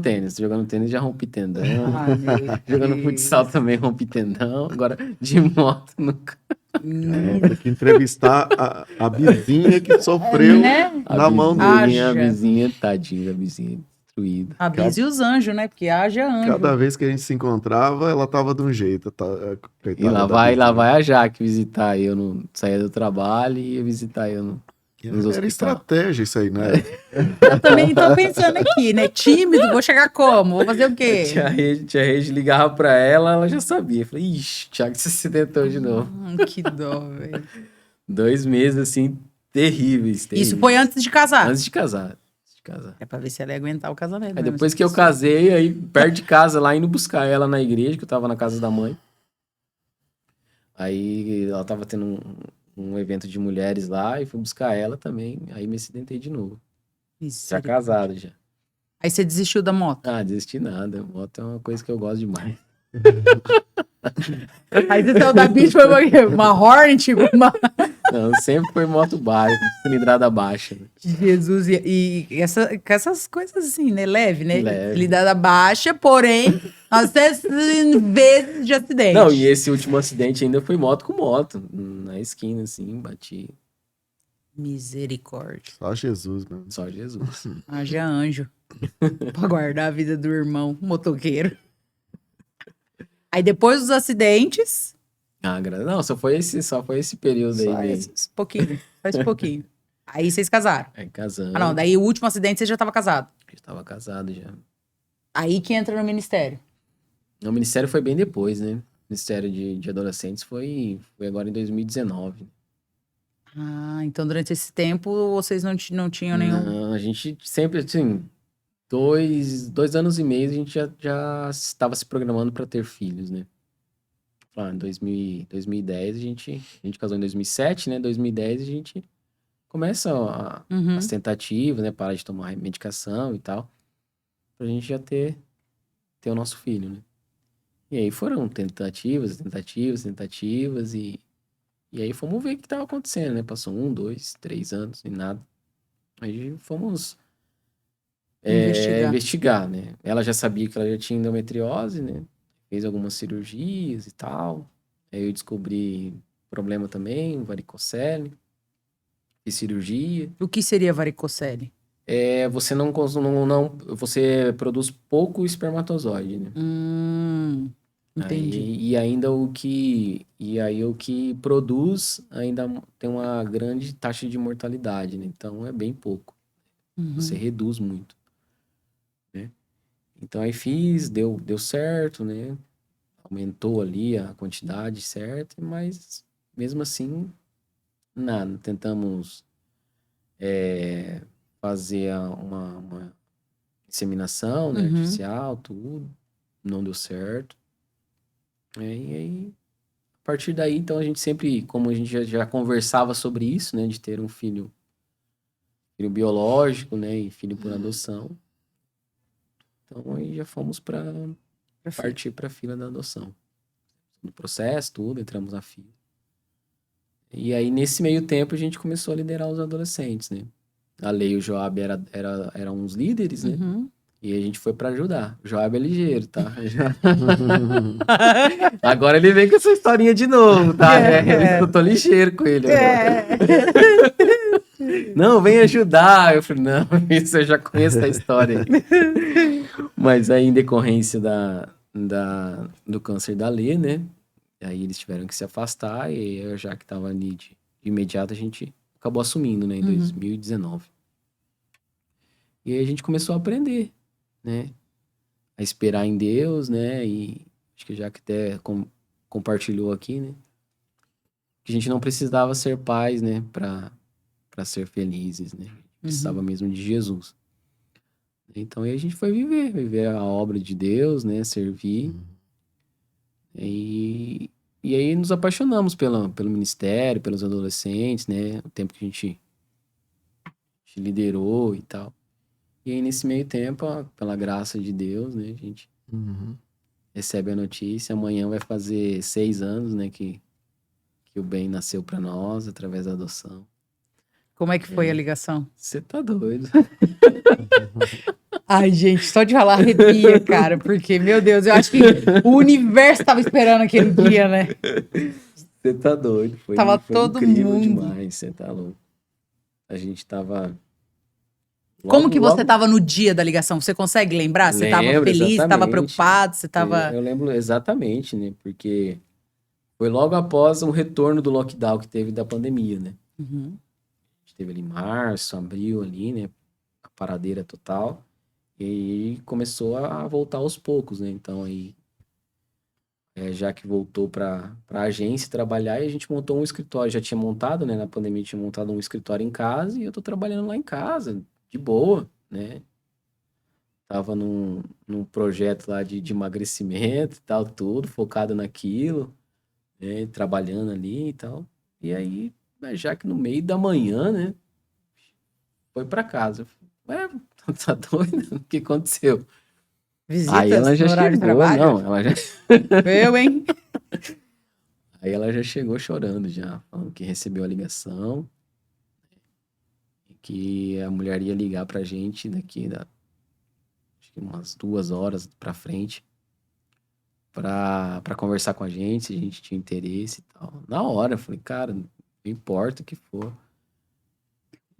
tênis já rompi tendão. Ah, meu Jogando Deus. futsal também rompi tendão. Agora, de moto, nunca. Tem que entrevistar a vizinha que sofreu Né? na mão dele. Haja. A vizinha, tadinha, a vizinha destruída. A Bis e os anjos, né? Porque haja anjo. Cada vez que a gente se encontrava, ela tava de um jeito. E lá vai a Jaque visitar eu, saía do trabalho e ia visitar eu nos Era hospitais. estratégia isso aí, né? Eu também tô pensando aqui, né? Tímido, vou chegar como? Vou fazer o quê? Tia Rede ligava pra ela, ela já sabia. Falei, ixi, o Thiago se acidentou de novo. Que dó, velho. 2 meses, assim, terríveis. Isso foi antes de casar. Antes de casar. Antes de casar. É pra ver se ela ia aguentar o casamento. Aí mesmo, depois essa que eu pessoa. casei, aí perto de casa, lá indo buscar ela na igreja, que eu tava na casa da mãe. Aí ela tava tendo um evento de mulheres lá e fui buscar ela também. Aí me acidentei de novo. Já Misericórdia. casado já. Aí você desistiu da moto. Ah, desisti nada. Moto é uma coisa que eu gosto demais. Aí você saiu da bicha, foi uma Hornet, uma... Não, sempre foi moto baixa, cilindrada baixa. Né? Jesus, com essas coisas assim, né? Leve, né? Leve. Cilindrada baixa, porém, às vezes de acidente. Não, e esse último acidente ainda foi moto com moto. Na esquina, assim, bati. Misericórdia. Só Jesus, mano. Só Jesus. Haja anjo. Pra guardar a vida do irmão motoqueiro. Aí depois dos acidentes. Ah, não, só foi esse período aí Só mesmo. esse pouquinho. Só esse pouquinho. Aí vocês casaram. Aí casando. Ah, não. Daí o último acidente você já tava casado. Já tava casado já. Aí que entra no ministério. O ministério foi bem depois, né? O ministério de adolescentes foi agora em 2019. Ah, então durante esse tempo vocês não tinham nenhum. Não, a gente sempre, assim, 2 anos e meio a gente já estava se programando para ter filhos, né? Em 2010 a gente casou em 2007, né? 2010 a gente começa Uhum. as tentativas, né? Parar de tomar medicação e tal, pra gente já ter o nosso filho, né? E aí foram tentativas e aí fomos ver o que estava acontecendo, né? Passou 1, 2, 3 anos e nada. Aí fomos investigar, né? Ela já sabia que ela já tinha endometriose, né? Fez algumas cirurgias e tal. Aí eu descobri problema também, varicocele. Fiz cirurgia. O que seria varicocele? Você você produz pouco espermatozoide, né? Entendi. E ainda o que produz ainda tem uma grande taxa de mortalidade, né? Então é bem pouco. Você reduz muito, né? Então aí deu certo, né? Aumentou ali a quantidade certa, mas mesmo assim, nada. Tentamos fazer uma inseminação, né, artificial, tudo. Não deu certo. E aí, a partir daí, então, a gente sempre, como a gente já conversava sobre isso, né, de ter um filho biológico, né, e filho por adoção. Então, aí já fomos partir para a fila da adoção. No processo, tudo, entramos na fila. E aí, nesse meio tempo, a gente começou a liderar os adolescentes, né. A Lei e o Joab eram uns líderes, né. E a gente foi pra ajudar. O Joab é ligeiro, tá? Agora ele vem com essa historinha de novo, tá? Eu tô ligeiro com ele agora. Não, vem ajudar. Eu falei, não, isso eu já conheço a história. Mas aí, em decorrência do câncer da Lê, né? Aí eles tiveram que se afastar. E eu, já que tava ali de imediato, a gente acabou assumindo, né? Em 2019. E aí a gente começou a aprender, né? A esperar em Deus, né? E acho que já que até compartilhou aqui, né? Que a gente não precisava ser pais, né? Para ser felizes, né? Precisava mesmo de Jesus. Então aí a gente foi viver a obra de Deus, né? Servir. E aí nos apaixonamos pelo ministério, pelos adolescentes, né? O tempo que a gente liderou e tal. E aí, nesse meio tempo, pela graça de Deus, né, a gente recebe a notícia. Amanhã vai fazer 6 anos, né, que o Ben nasceu pra nós, através da adoção. Como é que foi a ligação? Você tá doido. Ai, gente, só de falar arrepia, cara, porque, meu Deus, eu acho que o universo tava esperando aquele dia, né? Você tá doido. Foi todo incrível mundo. demais, você tá louco. A gente tava... Como que você tava no dia da ligação? Você consegue lembrar? Você tava feliz, você tava preocupado, você tava... Eu lembro exatamente, né? Porque foi logo após o retorno do lockdown que teve da pandemia, né? A gente teve ali março, abril ali, né? A paradeira total. E aí começou a voltar aos poucos, né? Então aí, já que voltou para a agência trabalhar, e a gente montou um escritório, já tinha montado, né? Na pandemia tinha montado um escritório em casa e eu tô trabalhando lá em casa, de boa, né? Tava num projeto lá de emagrecimento e tal, tudo, focado naquilo, né? Trabalhando ali e tal. E aí, já que no meio da manhã, né? Foi para casa. Ué, tá doido? O que aconteceu? Aí ela Visitas já no horário de chegou, trabalho? não, ela já... Eu, hein? Aí ela já chegou chorando já, falando que recebeu a ligação, e que a mulher ia ligar pra gente acho que umas 2 horas pra frente, pra conversar com a gente, se a gente tinha interesse e tal. Na hora, eu falei, cara, não importa o que for,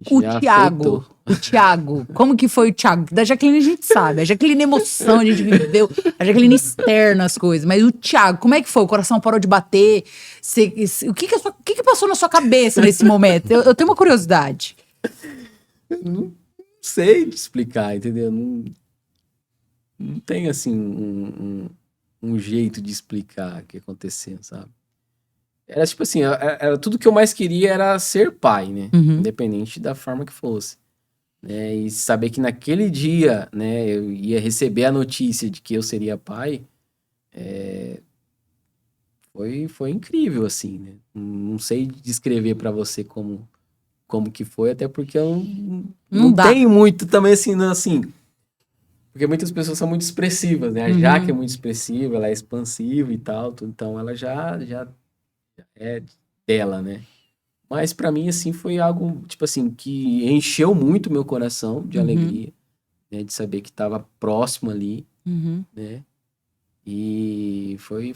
a gente já aceitou. O Thiago, como que foi o Thiago? Da Jaqueline a gente sabe, a Jaqueline emoção, a gente viveu, a Jaqueline externa as coisas, mas o Thiago, como é que foi? O coração parou de bater? O que que passou na sua cabeça nesse momento? Eu tenho uma curiosidade. Não sei te explicar, entendeu? Não tem, assim, um jeito de explicar o que aconteceu, sabe? Era tipo assim, era tudo que eu mais queria era ser pai, né? Uhum. Independente da forma que fosse. Né? E saber que naquele dia, né, eu ia receber a notícia de que eu seria pai, foi incrível, assim, né? Não sei descrever pra você como que foi, até porque eu Não não dá. tenho muito também, assim, não, assim. Porque muitas pessoas são muito expressivas, né? A Jaque é muito expressiva, ela é expansiva e tal, então ela já é dela, né? Mas pra mim, assim, foi algo, tipo assim, que encheu muito meu coração de alegria, né? De saber que tava próximo ali, Uhum. né? E foi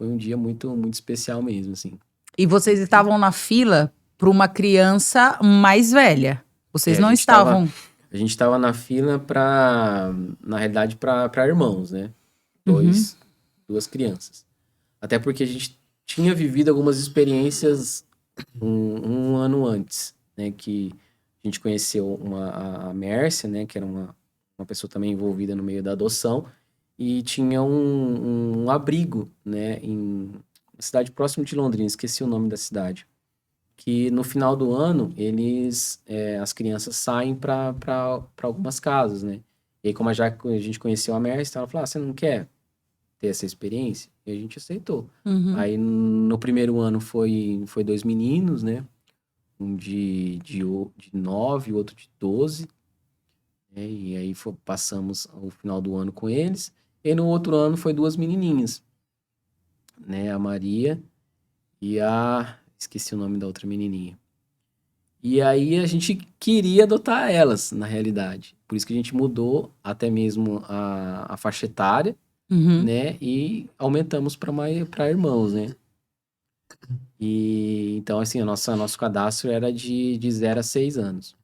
um dia muito, muito especial mesmo, assim. E vocês estavam na fila para uma criança mais velha. Vocês A não gente tava, estavam. a gente tava na fila na realidade, pra irmãos, né? Uhum. Duas crianças. Até porque a gente tinha vivido algumas experiências um ano antes, né? Que a gente conheceu a Mércia, né? Que era uma pessoa também envolvida no meio da adoção. E tinha um abrigo, né? Em uma cidade próxima de Londrina, esqueci o nome da cidade. Que no final do ano, as crianças saem para algumas casas, né? E aí, como a gente conheceu a Mércia, ela falou, você não quer ter essa experiência? E a gente aceitou. Uhum. Aí no primeiro ano foi dois meninos, né? Um de 9 e o outro de 12. Né? E aí passamos o final do ano com eles. E no outro ano foi duas menininhas, né? A Maria e esqueci o nome da outra menininha. E aí a gente queria adotar elas, na realidade. Por isso que a gente mudou até mesmo a faixa etária, Uhum. né? E aumentamos para irmãos, né? E então, assim, nosso cadastro era de 0 a 6 anos.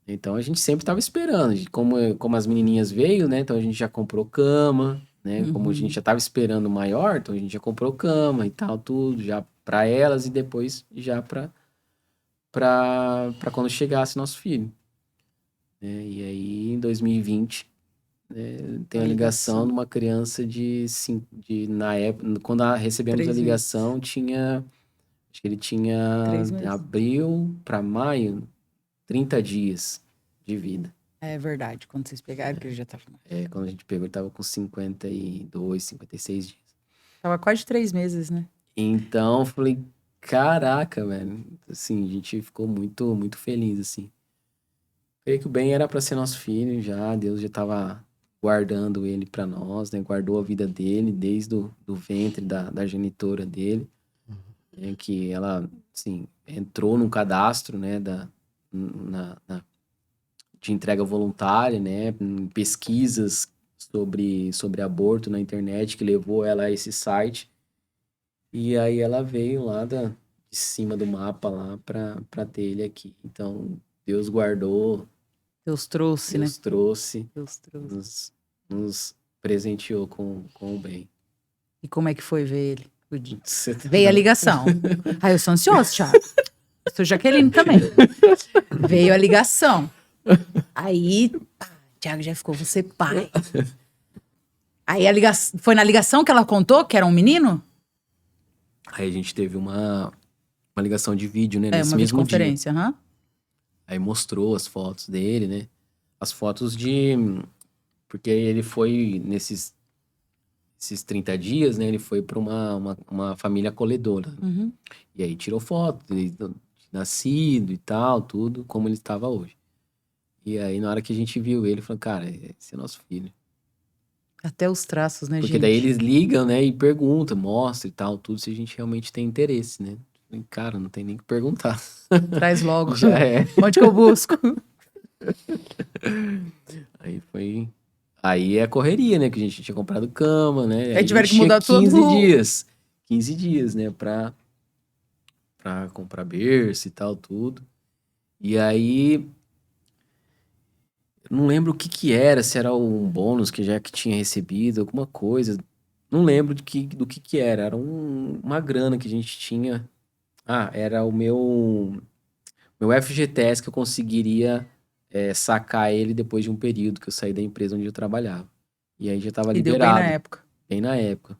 Então a gente sempre estava esperando. Como as menininhas veio, né? Então a gente já comprou cama, né? Como a gente já estava esperando maior, então a gente já comprou cama e tal, tudo, já para elas e depois já para quando chegasse nosso filho. Né? E aí, em 2020, tem a ligação de uma criança na época, quando recebemos 3 a meses. ligação, acho que ele tinha 3 de meses. abril para maio, 30 dias de vida. É verdade. Quando vocês pegaram, que ele já tava. Quando a gente pegou, ele estava com 52, 56 dias. Tava quase 3 meses, né? Então, eu falei, caraca, velho. Assim, a gente ficou muito, muito feliz, assim. Creio que o Ben era para ser nosso filho já, Deus já estava guardando ele para nós, né? Guardou a vida dele desde do ventre da genitora dele, né? Que ela, assim, entrou num cadastro, né? De entrega voluntária, né? Em pesquisas sobre aborto na internet que levou ela a esse site. E aí ela veio lá de cima do mapa lá para ter ele aqui. Então, Deus guardou, Deus trouxe, Deus né? trouxe, Deus trouxe. nos presenteou com o bem. E como é que foi ver ele? Você tá- Veio a ligação. Ai, eu sou ansiosa, Thiago. Sou Jaqueline também. Veio a ligação. Aí, Thiago já ficou, você pai. Aí foi na ligação que ela contou que era um menino? Aí a gente teve uma ligação de vídeo, né? Nesse Uma mesmo dia. videoconferência, aham. Aí mostrou as fotos dele, né? As fotos de... Porque ele foi nesses 30 dias, né? Ele foi para uma família acolhedora. Uhum. E aí tirou foto de nascido e tal, tudo, como ele estava hoje. E aí, na hora que a gente viu ele, falou, cara, esse é nosso filho. Até os traços, né, Porque gente? daí eles ligam, né, e perguntam, mostra e tal, tudo, se a gente realmente tem interesse, né? Falei, cara, não tem nem que perguntar. Traz logo. Já é. Onde que eu busco? Aí foi... Aí é a correria, né? Que a gente tinha comprado cama, né? Aí tiveram a gente que mudar tinha 15 tudo. dias. 15 dias, né? Pra comprar berço e tal, tudo. E aí... Eu não lembro o que era, se era um bônus que já que tinha recebido, alguma coisa. Não lembro do que era. Era uma grana que a gente tinha. Ah, era o meu FGTS que eu conseguiria sacar ele depois de um período que eu saí da empresa onde eu trabalhava. E aí já estava E deu liberado. bem na época. Bem na época.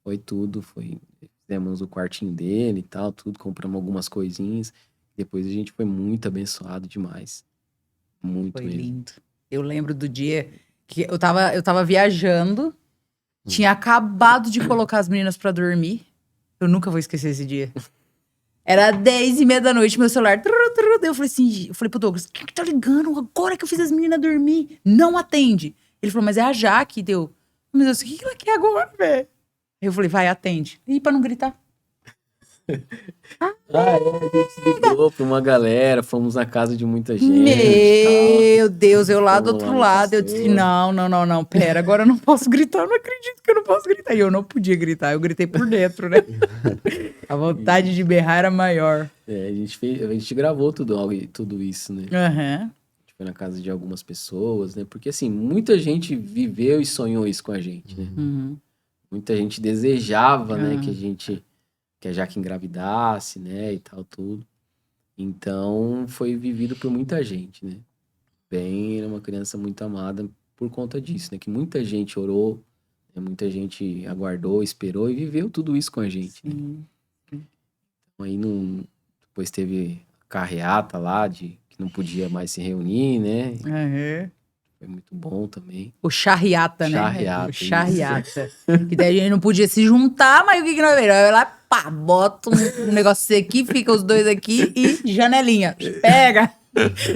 Foi tudo, fizemos o quartinho dele e tal, tudo, compramos algumas coisinhas. Depois a gente foi muito abençoado demais. Muito Foi mesmo. lindo. Eu lembro do dia que eu tava viajando, tinha acabado de colocar as meninas pra dormir. Eu nunca vou esquecer esse dia. Era 10h30 da noite, meu celular. Eu falei assim, pro Douglas, quem que tá ligando? Agora que eu fiz as meninas dormir. Não atende. Ele falou, mas é a Jaque. Deu. Meu Deus, o que ela quer agora, velho? Eu falei, vai, atende. E pra não gritar. A gente ligou pra uma galera, fomos na casa de muita gente. Meu Deus, eu lá do Fomos lá outro no lado, eu disse, pastor. não, pera, agora eu não posso gritar, eu não acredito que eu não posso gritar. E eu não podia gritar, eu gritei por dentro, né? A vontade de berrar era maior. A gente gravou tudo isso, né? Aham. A gente foi na casa de algumas pessoas, né? Porque, assim, muita gente viveu e sonhou isso com a gente, né? Uhum. Muita gente desejava, né, que a Jaque engravidasse, né, e tal, tudo. Então, foi vivido por muita gente, né? Bem, era uma criança muito amada por conta disso, né? Que muita gente orou, né? Muita gente aguardou, esperou e viveu tudo isso com a gente, né? Sim. Então, aí, depois teve a carreata lá, que não podia mais se reunir, né? Aham. Foi muito bom também. O charriata, né? Charriata, O charriata. Que daí a gente não podia se juntar, mas o que nós fizemos? Eu lá, pá, bota um negócio aqui, fica os dois aqui e janelinha. Pega!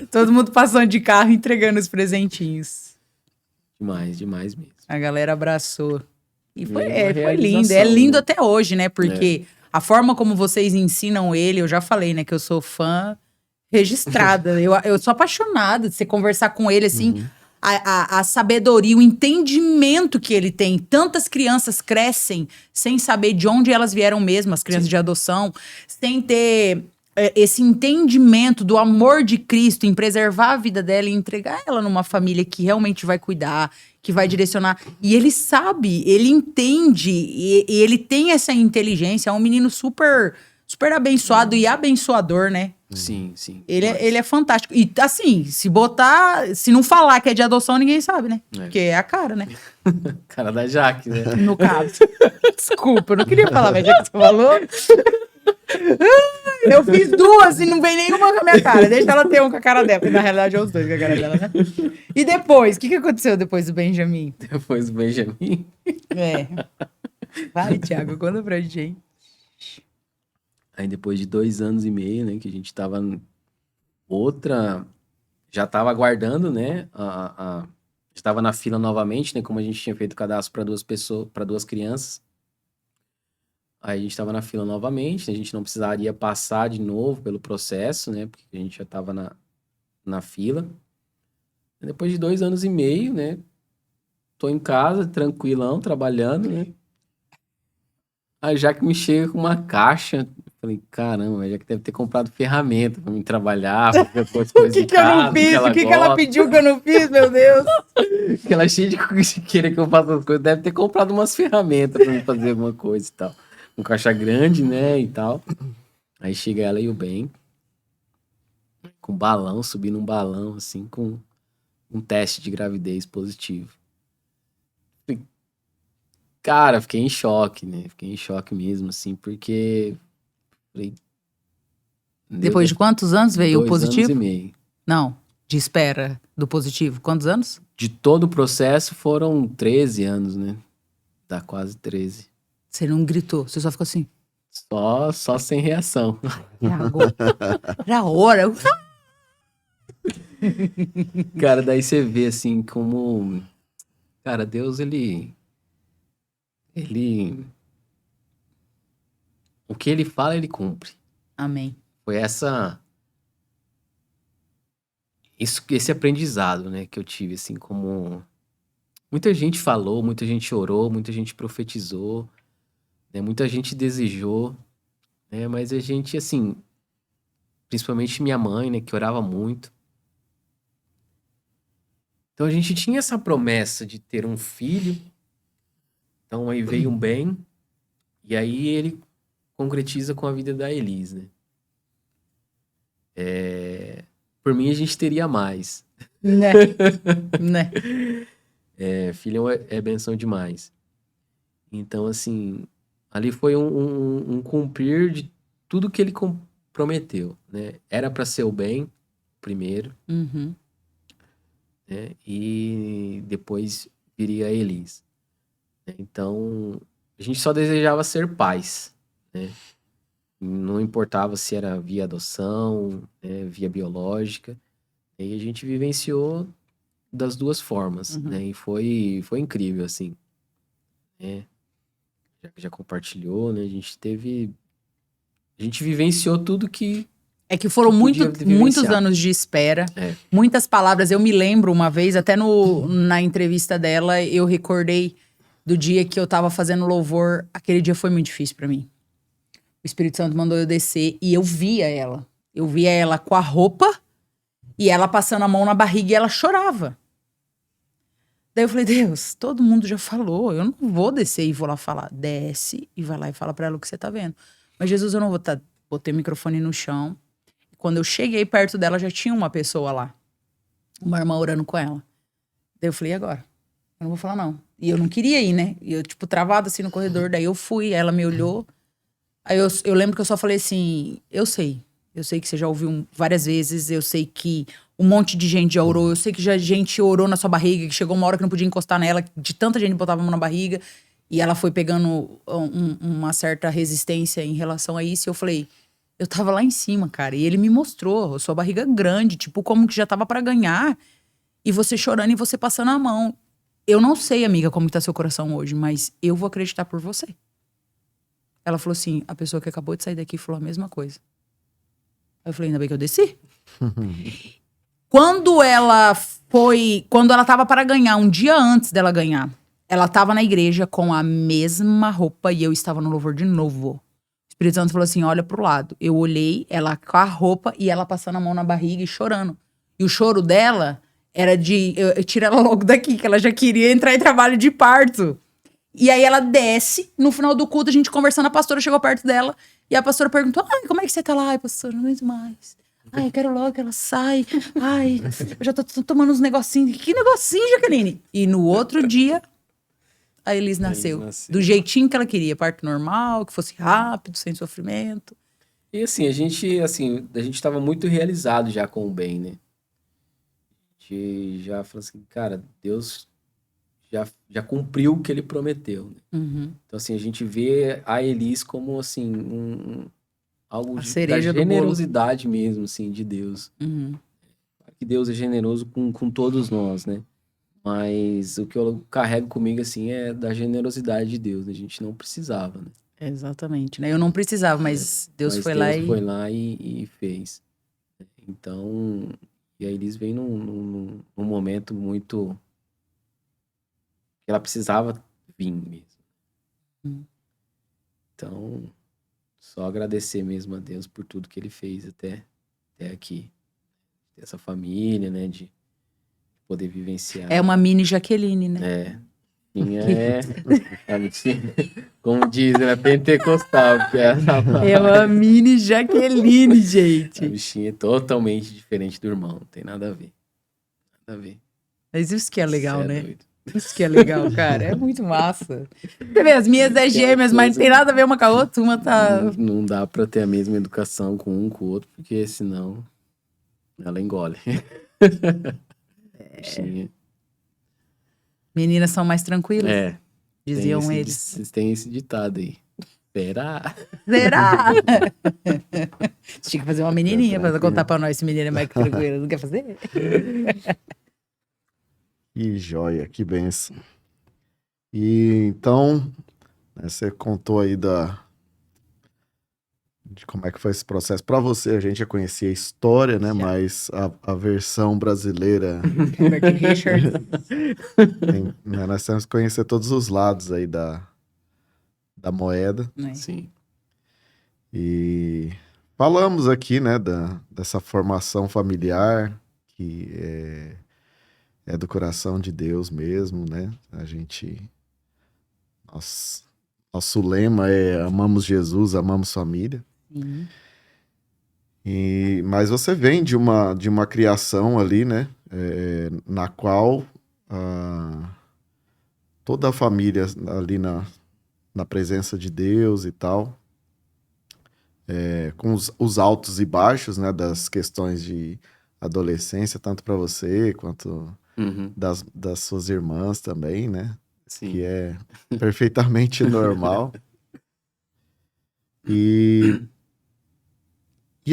Todo mundo passando de carro, entregando os presentinhos. Demais, demais mesmo. A galera abraçou. E foi, uma foi lindo. realização, É lindo né? até hoje, né? Porque a forma como vocês ensinam ele, eu já falei, né? Que eu sou fã registrada. Eu sou apaixonada de você conversar com ele, assim. A sabedoria, o entendimento que ele tem. Tantas crianças crescem sem saber de onde elas vieram mesmo, as crianças de adoção, sem ter esse entendimento do amor de Cristo em preservar a vida dela e entregar ela numa família que realmente vai cuidar, que vai direcionar. E ele sabe, ele entende, e ele tem essa inteligência. É um menino super, super abençoado e abençoador, né? Sim, sim. Ele é fantástico. E assim, se não falar que é de adoção, ninguém sabe, né? Porque é a cara, né? Cara da Jaque, né? No caso. Desculpa, eu não queria falar, mas já que você falou. Eu fiz duas e não vem nenhuma com a minha cara. Deixa ela ter um com a cara dela. Na realidade, é os dois com a cara dela, né? E depois? O que aconteceu depois do Benjamin? Depois do Benjamin. Vai, Thiago, conta pra gente. Aí depois de 2 anos e meio, né, que a gente tava já tava aguardando, né, estava na fila novamente, né, como a gente tinha feito o cadastro para 2 pessoas, para 2 crianças. Aí a gente estava na fila novamente, né, a gente não precisaria passar de novo pelo processo, né, porque a gente já estava na fila. E depois de 2 anos e meio, né, tô em casa, tranquilão, trabalhando, né. Aí já que me chega com uma caixa, eu falei, caramba, já que deve ter comprado ferramenta pra mim trabalhar, pra fazer as coisas O que eu não fiz? O que ela pediu que eu não fiz, meu Deus? Que ela é cheia de querer que eu faça as coisas, deve ter comprado umas ferramentas pra mim fazer alguma coisa e tal. Um caixa grande, né, e tal. Aí chega ela e o Ben, com balão, subindo um balão, assim, com um teste de gravidez positivo. Cara, fiquei em choque, né? Fiquei em choque mesmo, assim, porque... Falei, Depois de quantos anos veio o 2 anos e positivo? meio. Não, de espera do positivo. Quantos anos? De todo o processo foram 13 anos, né? Dá quase 13. Você não gritou, você só ficou assim. Só sem reação. Já agora. Já hora. Cara, daí você vê, assim, como... Cara, Deus, ele... O que ele fala, ele cumpre. Amém. Foi esse aprendizado, né, que eu tive, assim, como... Muita gente falou, muita gente orou, muita gente profetizou, né, muita gente desejou, né, mas a gente, assim, principalmente minha mãe, né, que orava muito. Então a gente tinha essa promessa de ter um filho, então aí veio um bem, e aí ele concretiza com a vida da Elis, né. Por mim a gente teria mais. Né? Né? Filho é benção demais. Então, assim, ali foi um cumprir de tudo que ele prometeu, né? Era para ser o bem, primeiro, Uhum. né? E depois viria a Elis. Então, a gente só desejava ser pais, né? Não importava se era via adoção, né, via biológica. E a gente vivenciou das duas formas, Uhum. né? E foi incrível, assim, né? Já compartilhou, né? A gente vivenciou tudo que É que foram que podia muitos vivenciar. anos de espera, É. muitas palavras. Eu me lembro uma vez, até na entrevista dela, eu recordei do dia que eu tava fazendo louvor. Aquele dia foi muito difícil pra mim. O Espírito Santo mandou eu descer e eu via ela. Eu via ela com a roupa e ela passando a mão na barriga e ela chorava. Daí eu falei, Deus, todo mundo já falou, eu não vou descer e vou lá falar. Desce e vai lá e fala pra ela o que você tá vendo. Mas Jesus, eu não vou botei o microfone no chão. Quando eu cheguei perto dela, já tinha uma pessoa lá. Uma irmã orando com ela. Daí eu falei, e agora? Eu não vou falar não. E eu não queria ir, né? E eu, tipo, travada assim no corredor. Daí eu fui, ela me olhou. Aí eu lembro que eu só falei assim, eu sei. Eu sei que você já ouviu várias vezes. Eu sei que um monte de gente já orou. Eu sei que já gente orou na sua barriga, que chegou uma hora que não podia encostar nela, de tanta gente botava a mão na barriga. E ela foi pegando uma certa resistência em relação a isso. E eu falei, eu tava lá em cima, cara. E ele me mostrou, sua barriga grande, tipo, como que já tava pra ganhar. E você chorando e você passando a mão. Eu não sei, amiga, como que tá seu coração hoje, mas eu vou acreditar por você. Ela falou assim, a pessoa que acabou de sair daqui falou a mesma coisa. Aí eu falei, ainda bem que eu desci. Quando ela tava para ganhar, um dia antes dela ganhar, ela tava na igreja com a mesma roupa e eu estava no louvor de novo. O Espírito Santo falou assim, olha pro lado. Eu olhei, ela com a roupa e ela passando a mão na barriga e chorando. E o choro dela era de, eu tiro ela logo daqui, que ela já queria entrar em trabalho de parto. E aí ela desce, no final do culto, a gente conversando, a pastora chegou perto dela e a pastora perguntou, ai, como é que você tá lá? Ai, pastora, não aguento mais. Ai, eu quero logo que ela sai. Ai, eu já tô tomando uns negocinhos. Que negocinho, Jaqueline? E no outro dia, a Elis nasceu. Do jeitinho que ela queria. Parto normal, que fosse rápido, sem sofrimento. E assim, a gente tava muito realizado já com o bem, né? A gente já falou assim, cara, Deus já cumpriu o que ele prometeu, né? Uhum. Então, assim, a gente vê a Elis como, assim, algo A da cereja do bolo. generosidade mesmo, assim, de Deus. Uhum. Claro que Deus é generoso com todos nós, né? Mas o que eu carrego comigo, assim, é da generosidade de Deus, né? A gente não precisava, né? Exatamente, né? Eu não precisava, mas Deus Mas foi Deus lá e... foi lá e fez. Então, e a Elis vem num momento muito... que ela precisava vir mesmo. Hum. Então, só agradecer mesmo a Deus por tudo que ele fez até aqui. Essa família, né? De poder vivenciar. É uma mini Jaqueline, né? É. bichinha a bichinha, como dizem, é pentecostal, porque É uma mini Jaqueline, a gente. bichinha é totalmente diferente do irmão, não tem nada a ver. Nada a ver. Mas isso que é Cê legal, é né? doido. Isso que é legal, cara. É muito massa. Você vê, as minhas é Tem uma gêmeas, mas não coisa tem que nada a ver uma com a outra. Uma tá. não dá pra ter a mesma educação com um com o outro, porque senão ela engole. Bichinha. Meninas são mais tranquilas, É, diziam eles. tem esse ditado aí. Será? Será? Você tinha que fazer uma menininha pra tranquilo. contar pra nós se menina é mais tranquila. Não quer fazer? Que joia, que benção. E então, né, você contou aí de como é que foi esse processo. Para você, a gente já conhecia a história, né? Já. Mas a versão brasileira, Robert Richards. né, nós temos que conhecer todos os lados aí da moeda. Né? Sim. E falamos aqui, né, dessa formação familiar, que é do coração de Deus mesmo, né? Nosso, nosso lema é amamos Jesus, amamos família. Sim. Mas você vem de uma criação ali, né? Na qual toda a família ali na presença de Deus e tal, com os altos e baixos, né? Das questões de adolescência, tanto para você quanto Uhum, das suas irmãs também, né? Que sim. é perfeitamente normal. E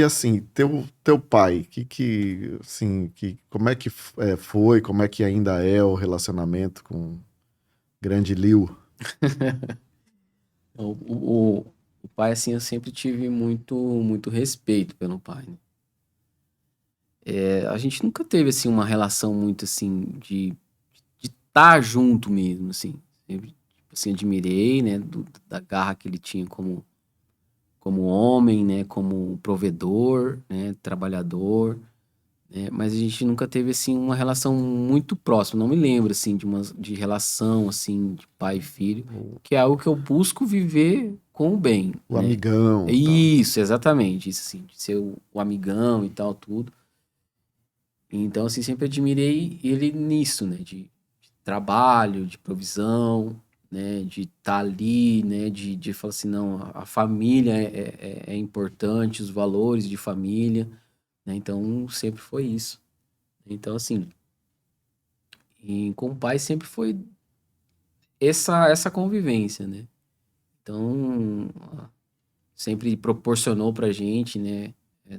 assim, teu pai, assim, como é que foi, como é que ainda é o relacionamento com o grande Liu? O pai, assim, eu sempre tive muito respeito pelo pai, né? A gente nunca teve, assim, uma relação muito, assim, de estar junto mesmo, assim. Sempre, tipo assim, admirei, né, da garra que ele tinha como homem, né, como provedor, né, trabalhador, né, mas a gente nunca teve, assim, uma relação muito próxima. Não me lembro, assim, de relação, assim, de pai e filho, que é algo que eu busco viver com o bem, O né. amigão e tal. Isso, exatamente, isso, assim, de ser o amigão e tal, tudo. Então, assim, sempre admirei ele nisso, né, de trabalho, de provisão, né, de estar ali, né, de falar assim, não, a família é importante, os valores de família, né, então sempre foi isso. Então, assim, e com o pai sempre foi essa convivência, né, então sempre proporcionou pra gente, né,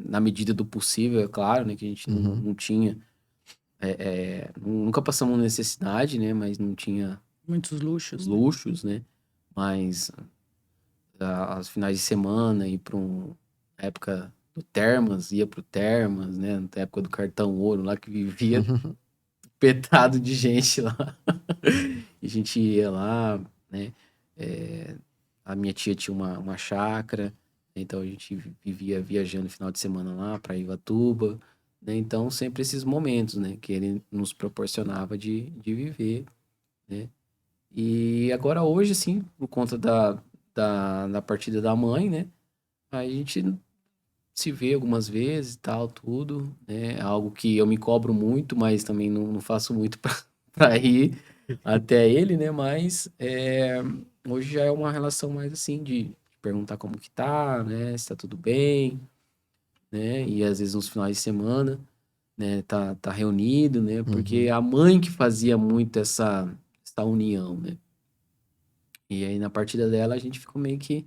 na medida do possível, é claro, né, que a gente Uhum. não tinha, nunca passamos necessidade, né, mas não tinha Muitos luxos, né? luxos, né, mas aos finais de semana, ir para época do Termas, ia pro Termas, né? Na época do cartão ouro lá que vivia petado de gente lá. E a gente ia lá, né? É, a minha tia tinha uma chácara, então a gente vivia viajando no final de semana lá para Ivatuba, né? Então sempre esses momentos, né? Que ele nos proporcionava de viver, né? E agora hoje, assim, por conta da partida da mãe, né? A gente se vê algumas vezes e tal, tudo, né? É algo que eu me cobro muito, mas também não faço muito pra ir até ele, né? Mas hoje já é uma relação mais assim de perguntar como que tá, né? Se tá tudo bem, né? E às vezes nos finais de semana, né? Tá reunido, né? Porque Uhum. a mãe que fazia muito essa união, né? E aí na partida dela a gente ficou meio que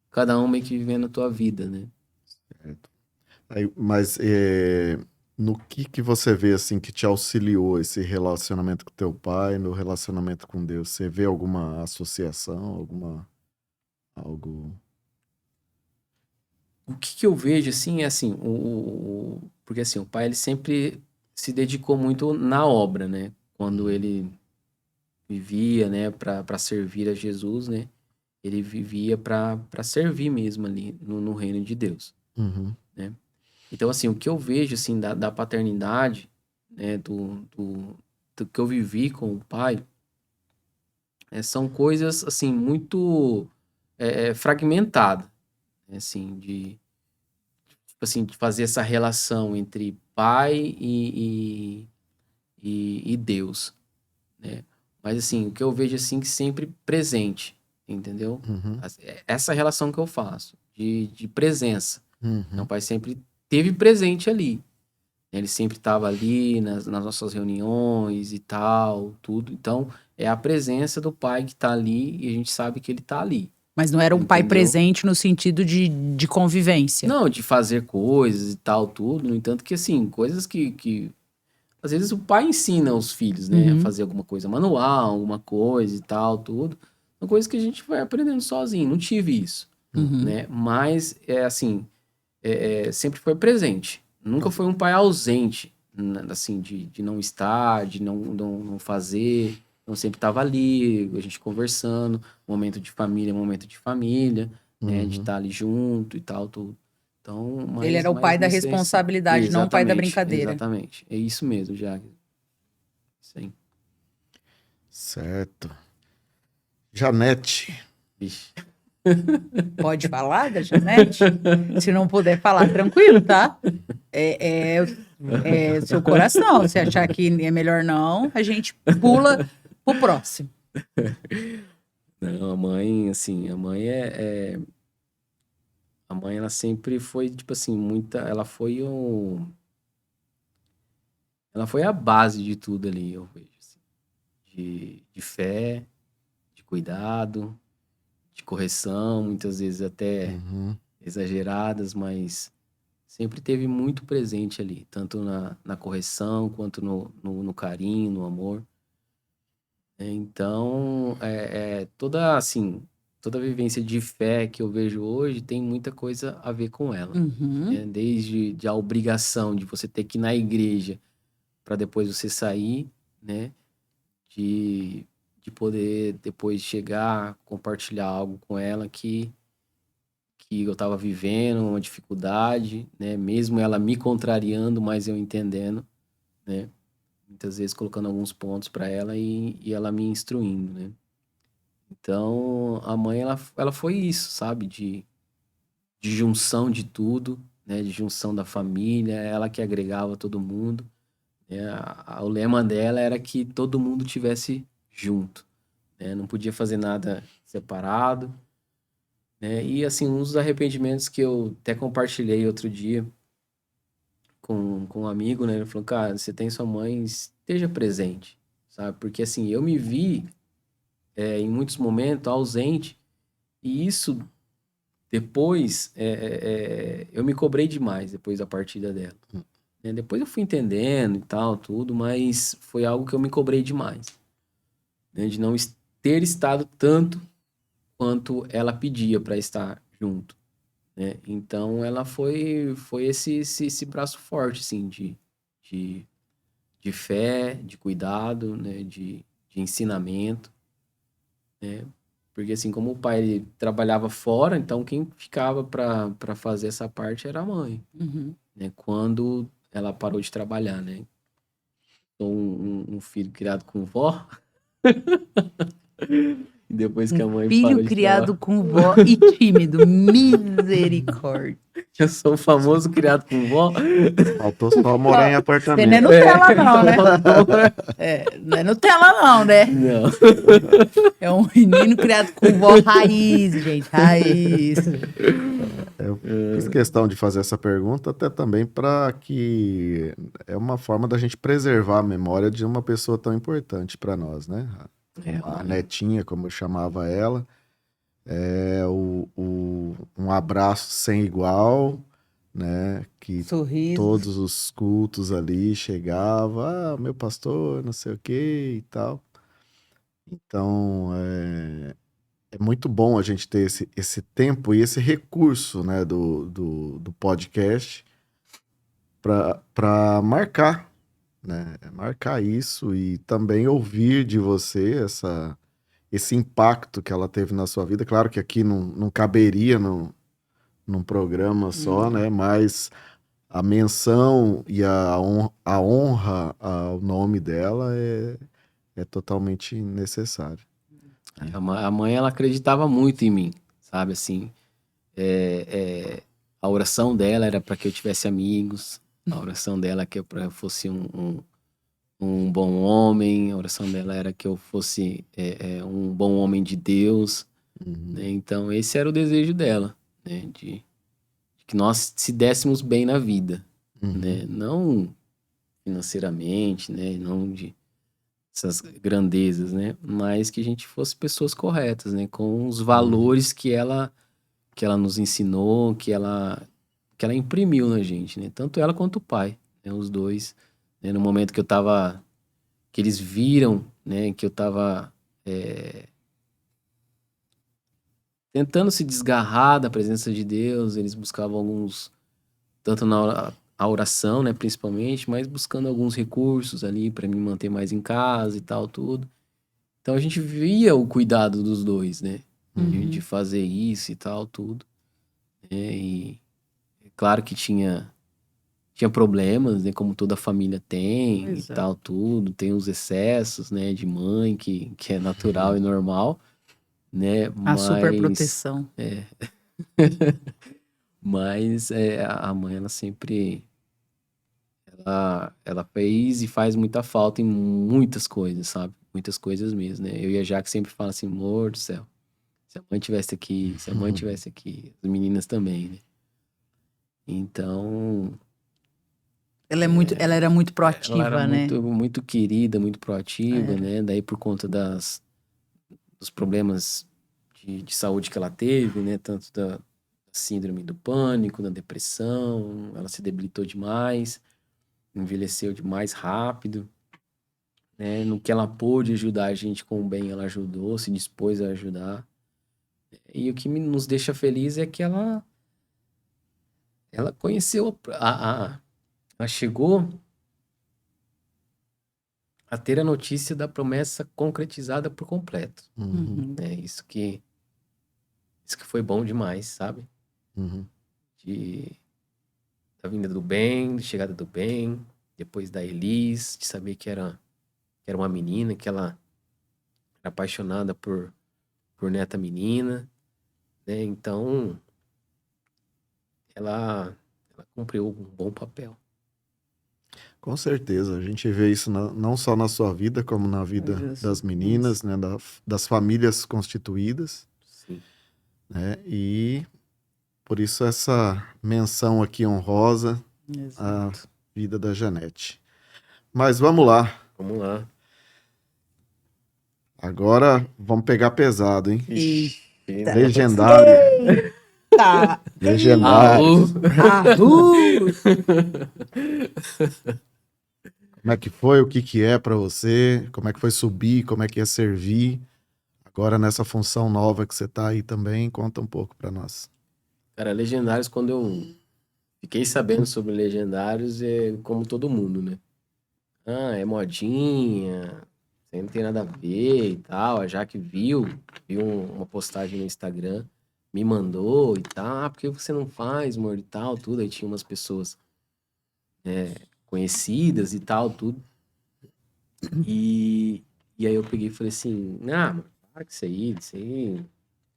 cada um meio que vivendo a tua vida, né? Certo. Mas no que você vê assim que te auxiliou esse relacionamento com teu pai, no relacionamento com Deus? Você vê alguma associação, algo? O que eu vejo, assim, é assim, porque assim, o pai, ele sempre se dedicou muito na obra, né? Quando ele vivia, né, para servir a Jesus, né? Ele vivia para servir mesmo ali no reino de Deus, Uhum. né? Então, assim, o que eu vejo, assim, da paternidade, né, do que eu vivi com o pai, são coisas, assim, muito fragmentadas, né, assim, tipo assim, de fazer essa relação entre pai e Deus, né? Mas, assim, o que eu vejo, assim, que sempre presente, entendeu? Uhum. Essa relação que eu faço, de presença. Meu Uhum. pai sempre teve presente ali. Ele sempre estava ali nas nossas reuniões e tal, tudo. Então, é a presença do pai que está ali e a gente sabe que ele está ali, Mas não era um pai entendeu? presente no sentido de convivência. Não, de fazer coisas e tal, tudo. No entanto que, assim, coisas que às vezes o pai ensina os filhos, né, a Uhum. fazer alguma coisa manual, alguma coisa e tal, tudo. São coisas que a gente vai aprendendo sozinho. Não tive isso, Uhum. né? Mas, assim, sempre foi presente. Nunca foi um pai ausente, assim, de não estar, de não fazer. Então, sempre estava ali, a gente conversando, momento de família, né? De Uhum. estar ali junto e tal, tudo. Então, Ele era o mas pai da nesse, responsabilidade, não o pai da exatamente, brincadeira. exatamente. É isso mesmo, já. Isso aí. Certo. Janete. Vixe. Pode falar da Janete? Se não puder falar, tranquilo, tá? É seu coração. Se achar que é melhor não, a gente pula pro próximo. Não, a mãe, assim, a mãe a mãe, ela sempre foi, tipo assim, ela foi a base de tudo ali, eu vejo, assim. De fé, de cuidado, de correção, muitas vezes até Uhum. exageradas, mas sempre teve muito presente ali, tanto na correção quanto no carinho, no amor. Então, toda a vivência de fé que eu vejo hoje tem muita coisa a ver com ela, Uhum. né? Desde a obrigação de você ter que ir na igreja para depois você sair, né? De, de poder depois chegar, compartilhar algo com ela que eu estava vivendo, uma dificuldade, né? Mesmo ela me contrariando, mas eu entendendo, né? Muitas vezes colocando alguns pontos para ela e ela me instruindo, né? Então, a mãe, ela foi isso, sabe? De junção de tudo, né? De junção da família, ela que agregava todo mundo, né? O lema dela era que todo mundo tivesse junto, né? Não podia fazer nada separado, né? E, assim, uns dos arrependimentos que eu até compartilhei outro dia com um amigo, né? Ele falou, cara, você tem sua mãe, esteja presente, sabe? Porque, assim, eu me vi, em muitos momentos, ausente, e isso depois, eu me cobrei demais depois da partida dela, né? Depois eu fui entendendo e tal, tudo, mas foi algo que eu me cobrei demais, né? De não ter estado tanto quanto ela pedia para estar junto, né? Então ela foi esse braço forte, assim, de, de fé, de cuidado, né? De ensinamento, né? Porque assim, como o pai ele trabalhava fora, então quem ficava para fazer essa parte era a mãe, Uhum. né? Quando ela parou de trabalhar, né? Sou um filho criado com vó, e depois que Um a mãe filho parou de criado trabalhar, com vó e tímido. Misericórdia. eu sou o famoso criado com vó. Faltou só morar em Você não é apartamento. Nutella, não, né? Não é Nutella, não, né? Não. É um menino criado com vó raiz, gente. Raiz. Eu fiz questão de fazer essa pergunta até também para que é uma forma da gente preservar a memória de uma pessoa tão importante para nós, né? A A mãe. netinha, como eu chamava ela, um abraço sem igual, né? Que Sorriso. todos os cultos ali chegava, meu pastor, não sei o que e tal. Então, é muito bom a gente ter esse tempo e esse recurso, né, do podcast para marcar, né? Marcar isso e também ouvir de você esse impacto que ela teve na sua vida. Claro que aqui não caberia num programa só, né? Mas a menção e a honra ao nome dela é totalmente necessário. A mãe, ela acreditava muito em mim, sabe, assim, a oração dela era para que eu tivesse amigos, a oração dela é que eu fosse um bom homem, a oração dela era que eu fosse um bom homem de Deus, né? Então esse era o desejo dela, né? De que nós se dessemos bem na vida, né? Não financeiramente, né? Não de essas grandezas, né? Mas que a gente fosse pessoas corretas, né? Com os valores que ela nos ensinou, que ela imprimiu na gente, né? Tanto ela quanto o pai, né? Os dois, né? No momento que eu tava, que eles viram, né? Que eu tava tentando se desgarrar da presença de Deus, eles buscavam alguns, tanto a oração, né? Principalmente, mas buscando alguns recursos ali para me manter mais em casa e tal, tudo. Então a gente via o cuidado dos dois, né? De fazer isso e tal, tudo. Né? E é claro que tinha problemas, né? Como toda família tem e Exato. tal, tudo. Tem os excessos, né? De mãe, que é natural e normal, né? A super Mas, proteção. a mãe, ela sempre... Ela fez e faz muita falta em muitas coisas, sabe? Muitas coisas mesmo, né? Eu e a Jaque sempre fala assim, amor do céu, se a mãe tivesse aqui, se a mãe tivesse aqui, as meninas também, né? Então, Ela era muito ela era proativa, né? muito, muito querida, muito proativa, Era. né? Daí por conta dos problemas de saúde que ela teve, né? Tanto da síndrome do pânico, da depressão, ela se debilitou demais, envelheceu demais rápido, né? No que ela pôde ajudar a gente com o bem, ela ajudou, se dispôs a ajudar. E o que nos deixa feliz é que ela conheceu ela chegou a ter a notícia da promessa concretizada por completo. Uhum. É isso que foi bom demais, sabe? De da vinda do bem, de chegada do bem, depois da Elis, de saber que era uma menina, que ela era apaixonada por neta menina, né? Então, ela cumpriu um bom papel. Com certeza, a gente vê isso não só na sua vida, como na vida das meninas, né, das famílias constituídas, Sim. né, e por isso essa menção aqui honrosa à Exato. vida da Janete. Mas vamos lá, Vamos lá. agora vamos pegar pesado, hein? Eita. Legendário, Tá. legendário. Ahu! Como é que foi, o que que é pra você, como é que foi subir, como é que é servir, agora nessa função nova que você tá aí também, conta um pouco pra nós. Cara, Legendários, quando eu fiquei sabendo sobre Legendários, é como todo mundo, né? Ah, é modinha, isso aí não tem nada a ver e tal. A Jaque viu uma postagem no Instagram, me mandou e tal. Ah, por que você não faz, amor, e tal, tudo. Aí tinha umas pessoas conhecidas e tal, tudo. E aí eu peguei e falei assim, ah, mano, para com isso aí não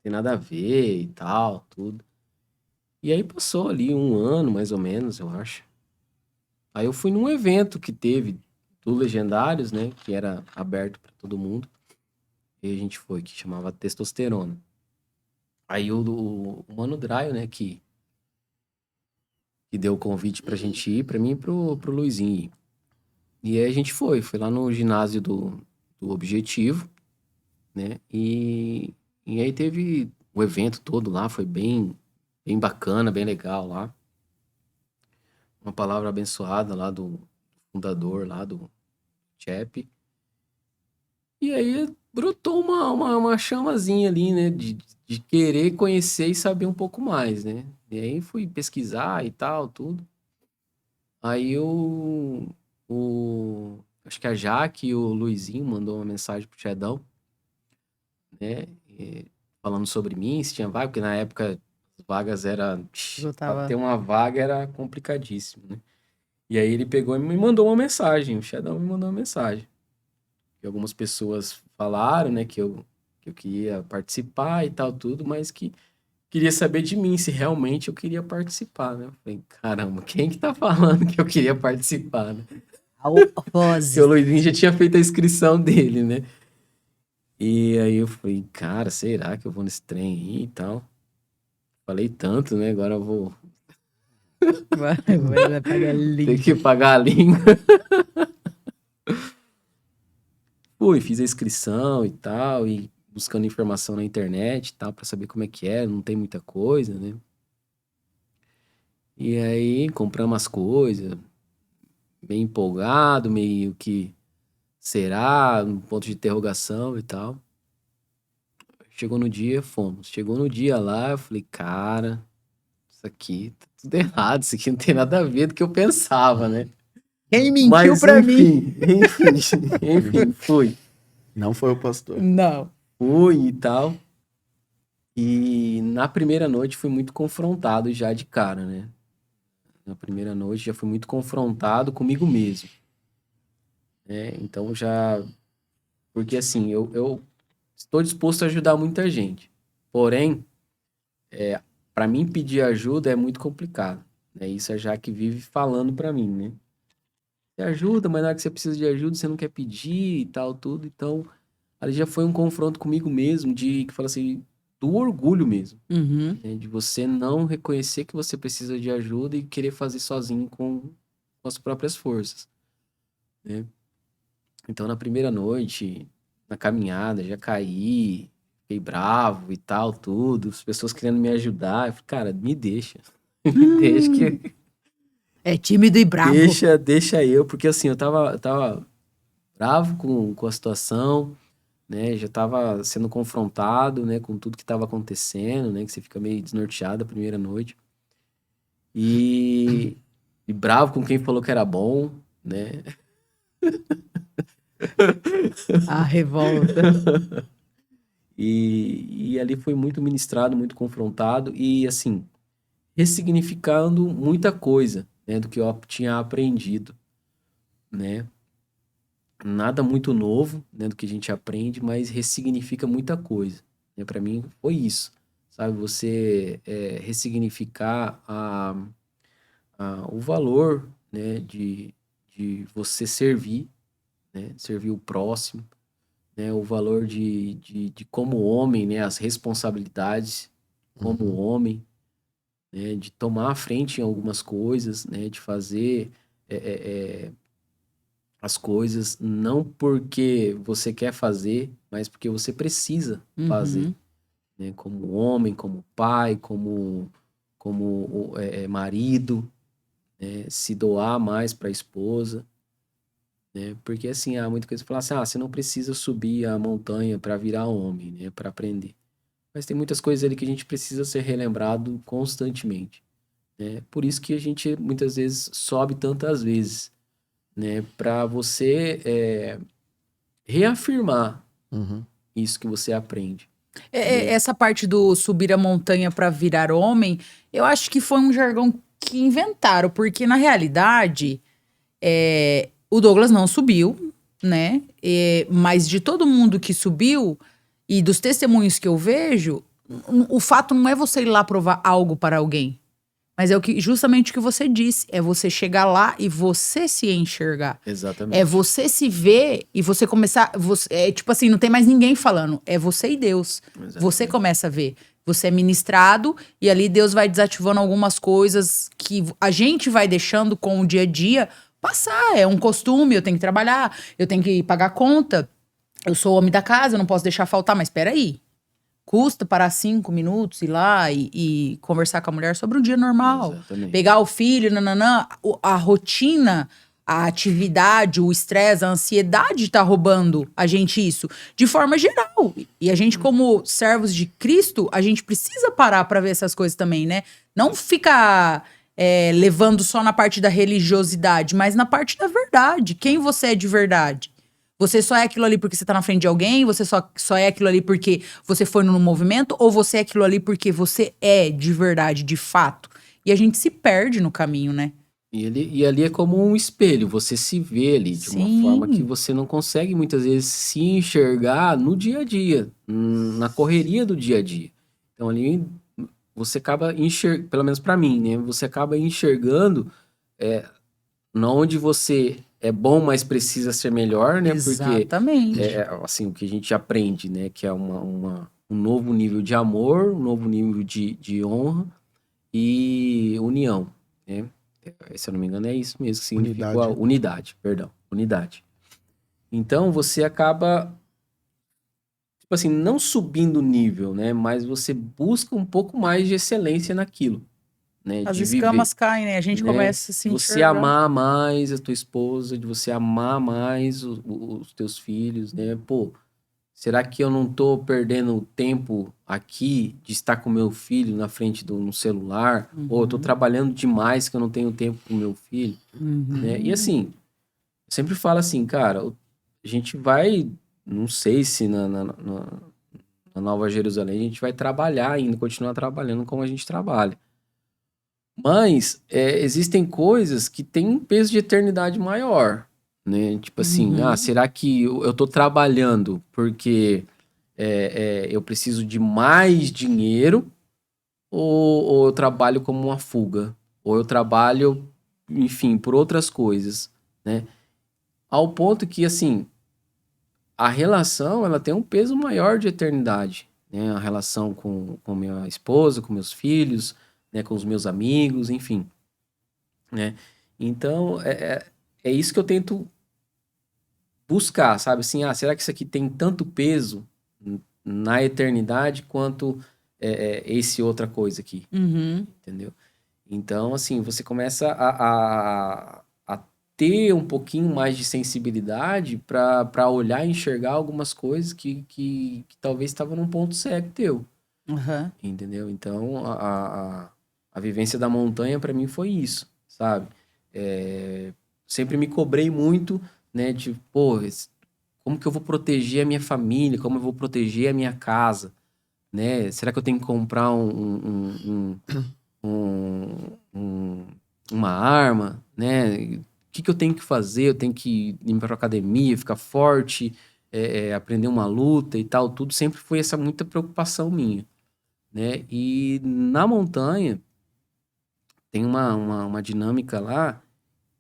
tem nada a ver e tal, tudo. E aí passou ali um ano, mais ou menos, eu acho. Aí eu fui num evento que teve do Legendários, né? Que era aberto pra todo mundo. E a gente foi, que chamava Testosterona. Aí o Mano Draio, né? Que deu o convite pra gente ir, pra mim e pro Luizinho ir. E aí a gente foi lá no ginásio do Objetivo, né? E aí teve o evento todo lá, foi bem bacana, bem legal lá. Uma palavra abençoada lá do fundador lá do Chap. E aí brotou uma chamazinha ali, né? De querer conhecer e saber um pouco mais, né? E aí fui pesquisar e tal, tudo. Aí acho que a Jaque e o Luizinho mandou uma mensagem pro Chedão, né? Falando sobre mim, se tinha vaga, porque na época as vagas era... Eu Pra tava. ter uma vaga era complicadíssimo, né? E aí ele pegou e me mandou uma mensagem, o Chedão me mandou uma mensagem. E algumas pessoas falaram, né, que que eu queria participar e tal, tudo, mas que queria saber de mim, se realmente eu queria participar, né? Eu falei, caramba, quem que tá falando que eu queria participar, né? Porque o Luizinho já tinha feito a inscrição dele, né? E aí eu falei, cara, será que eu vou nesse trem aí e tal? Falei tanto, né? Agora eu vou Vai pagar ter que pagar a língua. Fui, fiz a inscrição e tal, e buscando informação na internet e tal, pra saber como é que é, não tem muita coisa, né? E aí compramos as coisas, meio empolgado, meio que será, um ponto de interrogação e tal. Chegou no dia, fomos. Chegou no dia lá, eu falei, cara, isso aqui tá tudo errado, isso aqui não tem nada a ver do que eu pensava, né? Quem mentiu Mas pra mim? enfim, fui. Não foi o pastor. Não. Fui e tal. E na primeira noite fui muito confrontado já de cara, né? Na primeira noite já fui muito confrontado comigo mesmo, né? Então já... Porque assim, eu estou disposto a ajudar muita gente. Porém, para mim pedir ajuda é muito complicado, né? Isso a Jaque vive falando para mim, né? Você ajuda, mas na hora que você precisa de ajuda, você não quer pedir e tal, tudo. Então, ali já foi um confronto comigo mesmo, que fala assim, do orgulho mesmo, Uhum. né? De você não reconhecer que você precisa de ajuda e querer fazer sozinho com as próprias forças, né? Então, na primeira noite, na caminhada, já caí, fiquei bravo e tal, tudo. As pessoas querendo me ajudar. Eu falei, cara, me deixa. Me deixa que... É tímido e bravo. Deixa eu, porque assim, eu tava bravo com a situação, né? Já tava sendo confrontado, né, com tudo que tava acontecendo, né? Que você fica meio desnorteado a primeira noite. E bravo com quem falou que era bom, né? A revolta. E ali foi muito ministrado, muito confrontado e, assim, ressignificando muita coisa, né, do que eu tinha aprendido, né? Nada muito novo, né, do que a gente aprende, mas ressignifica muita coisa, né? Para mim foi isso, sabe? Você ressignificar o valor, né, de você servir, né? Servir o próximo, né, o valor de como homem, né, as responsabilidades como homem, né, de tomar a frente em algumas coisas, né, de fazer as coisas não porque você quer fazer, mas porque você precisa fazer, Uhum. né, como homem, como pai, como marido, né, se doar mais para a esposa, né? Porque assim, há muita coisa que fala assim, você não precisa subir a montanha para virar homem, né? Para aprender. Mas tem muitas coisas ali que a gente precisa ser relembrado constantemente, né? Por isso que a gente muitas vezes sobe tantas vezes, né? Para você reafirmar isso que você aprende. Essa parte do subir a montanha para virar homem, eu acho que foi um jargão que inventaram, porque na realidade o Douglas não subiu, né? Mas de todo mundo que subiu e dos testemunhos que eu vejo, o fato não é você ir lá provar algo para alguém. Mas é justamente o que você disse. É você chegar lá e você se enxergar. Exatamente. É você se ver e você começar... tipo assim, não tem mais ninguém falando. É você e Deus. Exatamente. Você começa a ver. Você é ministrado e ali Deus vai desativando algumas coisas que a gente vai deixando com o dia a dia passar. É um costume, eu tenho que trabalhar, eu tenho que pagar conta. Eu sou o homem da casa, eu não posso deixar faltar. Mas peraí. Custa parar 5 minutos, ir lá e conversar com a mulher sobre um dia normal. Exatamente. Pegar o filho, nananã. A rotina, a atividade, o estresse, a ansiedade tá roubando a gente isso. De forma geral. E a gente, como servos de Cristo, a gente precisa parar pra ver essas coisas também, né? Não ficar levando só na parte da religiosidade, mas na parte da verdade. Quem você é de verdade? Você só é aquilo ali porque você tá na frente de alguém? Você só é aquilo ali porque você foi no movimento? Ou você é aquilo ali porque você é de verdade, de fato? E a gente se perde no caminho, né? E ali é como um espelho, você se vê ali de uma forma que Sim, você não consegue muitas vezes se enxergar no dia a dia, na correria do dia a dia. Então ali você acaba enxergando, pelo menos para mim, né? Você acaba enxergando não onde você é bom, mas precisa ser melhor, né? Porque exatamente. assim, o que a gente aprende, né? Que é um novo nível de amor, um novo nível de honra e união, né? Se eu não me engano, é isso mesmo que significa a Unidade. unidade, perdão, unidade. Então você acaba, tipo assim, não subindo o nível, né? Mas você busca um pouco mais de excelência naquilo, né? As De viver, escamas caem, né? A gente né? começa a se De você enxergar. amar mais a tua esposa, de você amar mais os teus filhos, né? Pô, será que eu não tô perdendo tempo aqui de estar com meu filho na frente no celular? Ou eu tô Uhum, trabalhando demais que eu não tenho tempo com meu filho, né? E uhum. assim, eu sempre falo assim, cara, a gente vai, não sei se na Nova Jerusalém a gente vai trabalhar ainda, continuar trabalhando como a gente trabalha. Mas existem coisas que têm um peso de eternidade maior, né? Tipo assim, Uhum. será que eu tô trabalhando porque eu preciso de mais dinheiro ou eu trabalho como uma fuga? Ou eu trabalho, enfim, por outras coisas, né? Ao ponto que, assim, a relação, ela tem um peso maior de eternidade, né? A relação com minha esposa, com meus filhos, né? Com os meus amigos, enfim, né? Então, é isso que eu tento buscar, sabe? Assim, será que isso aqui tem tanto peso na eternidade quanto esse outra coisa aqui, Uhum. entendeu? Então, assim, você começa a ter um pouquinho mais de sensibilidade para olhar e enxergar algumas coisas que talvez estavam num ponto cego teu, Aham. entendeu? Então, a vivência da montanha para mim foi isso, sabe? Sempre me cobrei muito, né, de, pô, como que eu vou proteger a minha família, como eu vou proteger a minha casa, né? Será que eu tenho que comprar um- uma arma, né? O que que eu tenho que fazer? Eu tenho que ir para academia, ficar forte, aprender uma luta e tal, tudo sempre foi essa muita preocupação minha, né? E na montanha tem uma dinâmica lá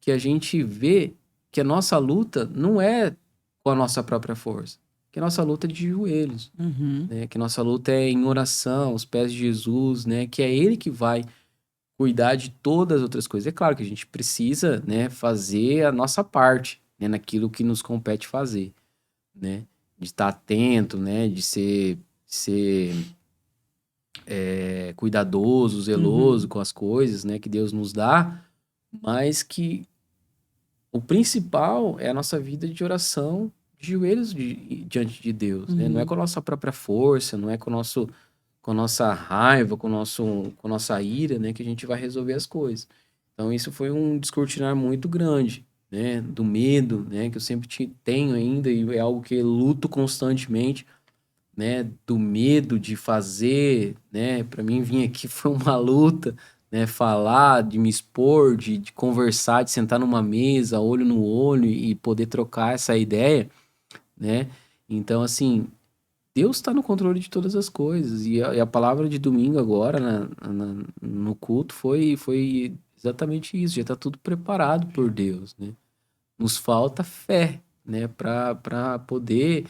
que a gente vê que a nossa luta não é com a nossa própria força, que a nossa luta é de joelhos, Uhum. né? Que a nossa luta é em oração, aos pés de Jesus, né? Que é Ele que vai cuidar de todas as outras coisas. É claro que a gente precisa, né, fazer a nossa parte, né, naquilo que nos compete fazer, né? De estar atento, né? De ser cuidadoso, zeloso Uhum. com as coisas, né, que Deus nos dá, mas que o principal é a nossa vida de oração de joelhos diante de Deus, né? Não é Uhum. com a nossa própria força, não é com a nossa raiva, com a nossa ira, né, que a gente vai resolver as coisas. Então isso foi um descortinar muito grande, né, do medo, né, que eu sempre tenho ainda e é algo que eu luto constantemente, né, do medo de fazer, né, para mim vir aqui foi uma luta, né, falar, de me expor, de conversar, de sentar numa mesa, olho no olho e poder trocar essa ideia, né? Então, assim, Deus está no controle de todas as coisas. E a palavra de domingo agora, no culto, foi exatamente isso. Já está tudo preparado por Deus, né? Nos falta fé, né? Para poder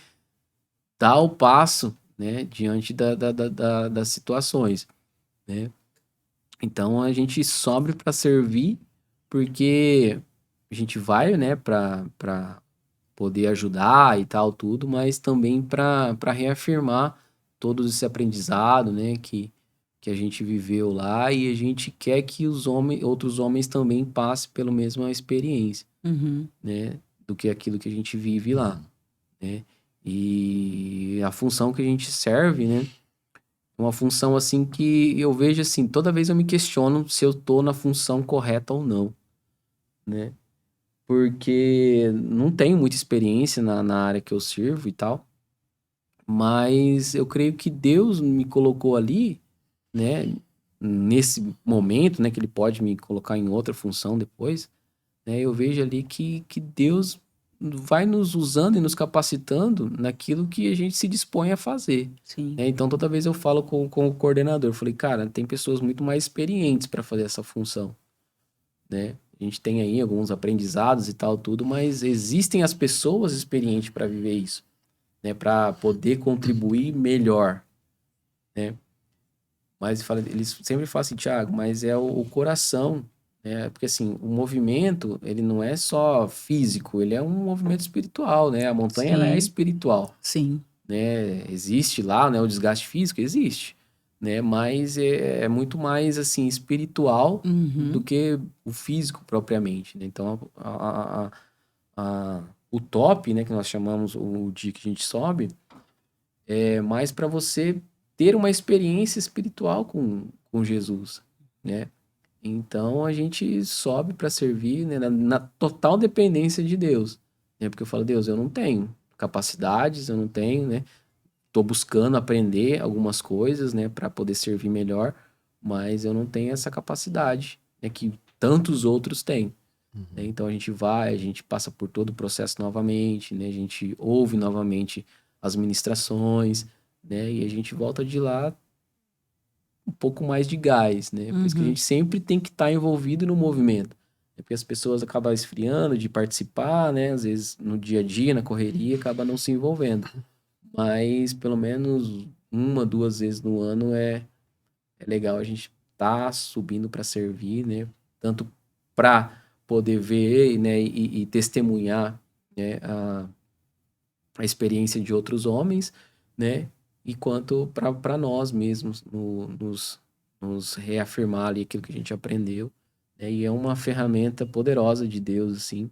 dar o passo, né? Diante das situações, né? Então a gente sobe para servir, porque a gente vai, né? Para poder ajudar e tal, tudo, mas também para reafirmar todo esse aprendizado, né, que a gente viveu lá e a gente quer que outros homens também passem pela mesma experiência, Uhum. né, do que aquilo que a gente vive lá, né? E a função que a gente serve, né, é uma função assim que eu vejo assim, toda vez eu me questiono se eu tô na função correta ou não, né? Porque não tenho muita experiência na área que eu sirvo e tal, mas eu creio que Deus me colocou ali, né, nesse momento, né, que ele pode me colocar em outra função depois, né, eu vejo ali que Deus vai nos usando e nos capacitando naquilo que a gente se dispõe a fazer. Sim. Né? Então, toda vez eu falo com o coordenador, eu falei, cara, tem pessoas muito mais experientes para fazer essa função, né? A gente tem aí alguns aprendizados e tal, tudo, mas existem as pessoas experientes para viver isso, né? Para poder contribuir melhor, né? Mas eles sempre falam assim, Thiago, mas é o coração, né? Porque assim, o movimento, ele não é só físico, ele é um movimento espiritual, né? A montanha, ela é Sim. espiritual, Sim. né? Existe lá, né? O desgaste físico, existe, né? Mas é muito mais, assim, espiritual do que o físico propriamente, né? Então, o top, né? Que nós chamamos o dia que a gente sobe, é mais para você ter uma experiência espiritual com Jesus, né? Então a gente sobe para servir, né, na total dependência de Deus, né? Porque eu falo, Deus, eu não tenho capacidades, eu não tenho, né? Tô buscando aprender algumas coisas, né, para poder servir melhor, mas eu não tenho essa capacidade, né, que tantos outros têm. Né? Então a gente vai, a gente passa por todo o processo novamente, né? A gente ouve novamente as ministrações, né? E a gente volta de lá um pouco mais de gás, né? Por isso que a gente sempre tem que estar envolvido no movimento. Né? Porque as pessoas acabam esfriando de participar, né? Às vezes no dia a dia, na correria, acaba não se envolvendo. Mas pelo menos uma, duas vezes no ano é legal a gente tá subindo para servir, né? Tanto para poder ver, né, e testemunhar, né, a experiência de outros homens, né? E quanto para nós mesmos nos reafirmar ali aquilo que a gente aprendeu, né? E é uma ferramenta poderosa de Deus, assim,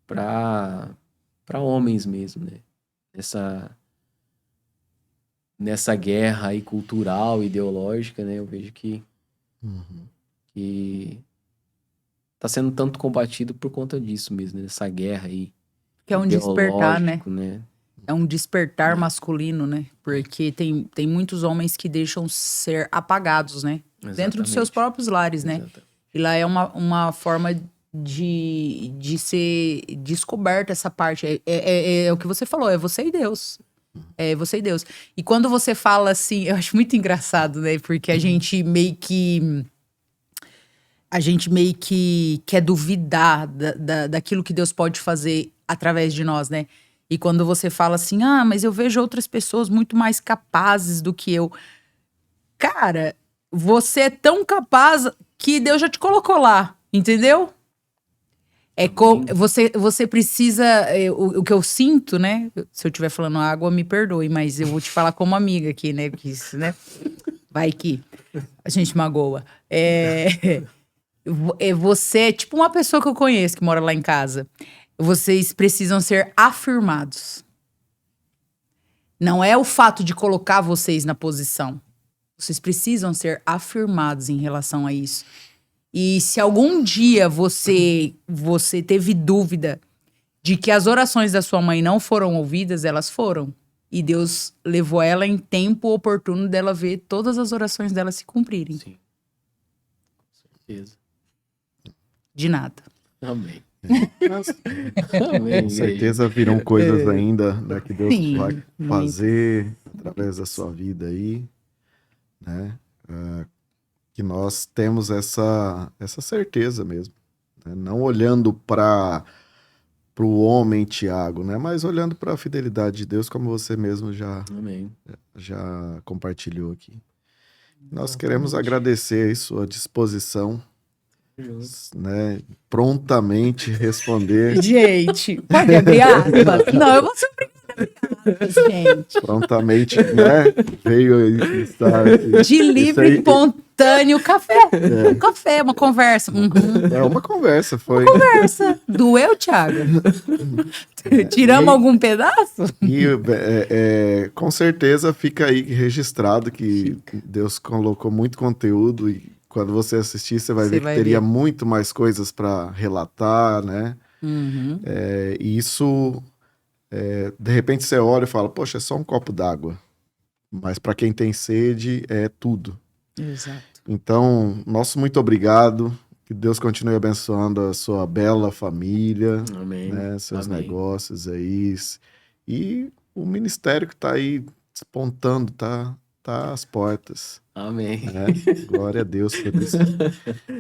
para homens mesmo, né? Nessa guerra aí cultural, ideológica, né? Eu vejo que tá sendo tanto combatido por conta disso mesmo, né? Essa guerra aí Que é um despertar, né? ideológico, né? É um despertar masculino, né? Porque tem muitos homens que deixam ser apagados, né? Dentro dos seus Exatamente. próprios lares, né? Exatamente. E lá é uma forma de ser descoberta essa parte. É o que você falou, é você e Deus. É você e Deus. E quando você fala assim, eu acho muito engraçado, né? Porque a gente meio que quer duvidar daquilo que Deus pode fazer através de nós, né? E quando você fala assim, mas eu vejo outras pessoas muito mais capazes do que eu. Cara, você é tão capaz que Deus já te colocou lá, entendeu? Você precisa. O que eu sinto, né? Se eu estiver falando água, me perdoe, mas eu vou te falar como amiga aqui, né? Porque isso, né? Vai que a gente magoa. Você é tipo uma pessoa que eu conheço que mora lá em casa. Vocês precisam ser afirmados. Não é o fato de colocar vocês na posição. Vocês precisam ser afirmados em relação a isso. E se algum dia você teve dúvida de que as orações da sua mãe não foram ouvidas, elas foram. E Deus levou ela em tempo oportuno dela ver todas as orações dela se cumprirem. Sim. Com certeza. De nada. Amém. Com certeza virão coisas ainda, né, que Deus vai fazer através da sua vida aí, né? Que nós temos essa certeza mesmo, né? Não olhando para o homem Tiago, né? Mas olhando para a fidelidade de Deus, como você mesmo já compartilhou aqui. Nós queremos agradecer aí sua disposição, né? Prontamente responder. Gente, pode abrir aspas? Não, eu vou ser obrigada, gente. Prontamente, né? Veio estar... De livre e espontâneo café. Um café, uma conversa. É uma conversa, foi. Uma conversa. Doeu, Thiago? Tiramos algum pedaço? E com certeza fica aí registrado que Deus colocou muito conteúdo e quando você assistir, você vai ver que teria muito mais coisas para relatar, né? E isso, de repente você olha e fala, poxa, é só um copo d'água. Mas para quem tem sede, é tudo. Exato. Então, nosso muito obrigado. Que Deus continue abençoando a sua bela família, Amém. né, seus Amém. negócios aí. E o ministério que está aí despontando, tá às portas. Amém. Né? Glória a Deus por isso.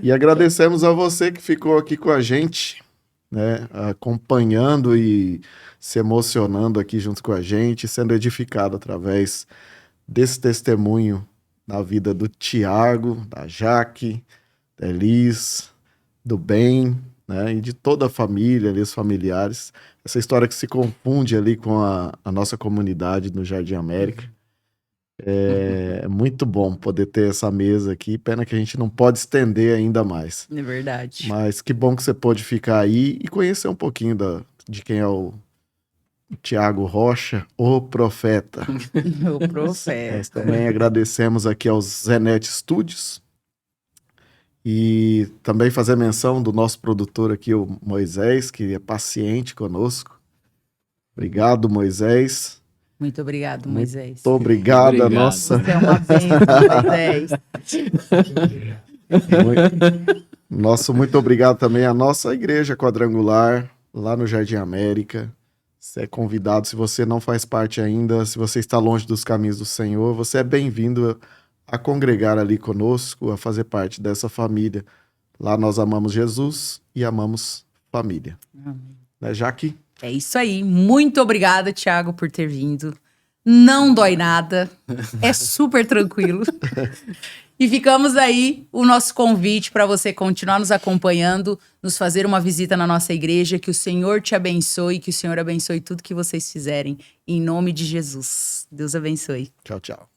E agradecemos a você que ficou aqui com a gente, né, acompanhando e se emocionando aqui junto com a gente, sendo edificado através desse testemunho na vida do Tiago, da Jaque, da Elis, do Ben, né, e de toda a família, ali, os familiares. Essa história que se confunde ali com a nossa comunidade no Jardim América. É muito bom poder ter essa mesa aqui. Pena que a gente não pode estender ainda mais. É verdade. Mas que bom que você pôde ficar aí e conhecer um pouquinho de quem é o Tiago Rocha, o profeta. O profeta. Nós também agradecemos aqui aos Zenet Studios. E também fazer menção do nosso produtor aqui, o Moisés, que é paciente conosco. Obrigado, Moisés. Muito obrigado, Moisés. Muito obrigado, Obrigado. nossa. Você é uma bênção, Moisés. Nosso muito obrigado também à nossa igreja quadrangular, lá no Jardim América. Você é convidado, se você não faz parte ainda, se você está longe dos caminhos do Senhor, você é bem-vindo a congregar ali conosco, a fazer parte dessa família. Lá nós amamos Jesus e amamos família. Amém. Né, Jaque? É isso aí. Muito obrigada, Thiago, por ter vindo. Não dói nada. É super tranquilo. E ficamos aí o nosso convite para você continuar nos acompanhando, nos fazer uma visita na nossa igreja. Que o Senhor te abençoe, que o Senhor abençoe tudo que vocês fizerem. Em nome de Jesus. Deus abençoe. Tchau, tchau.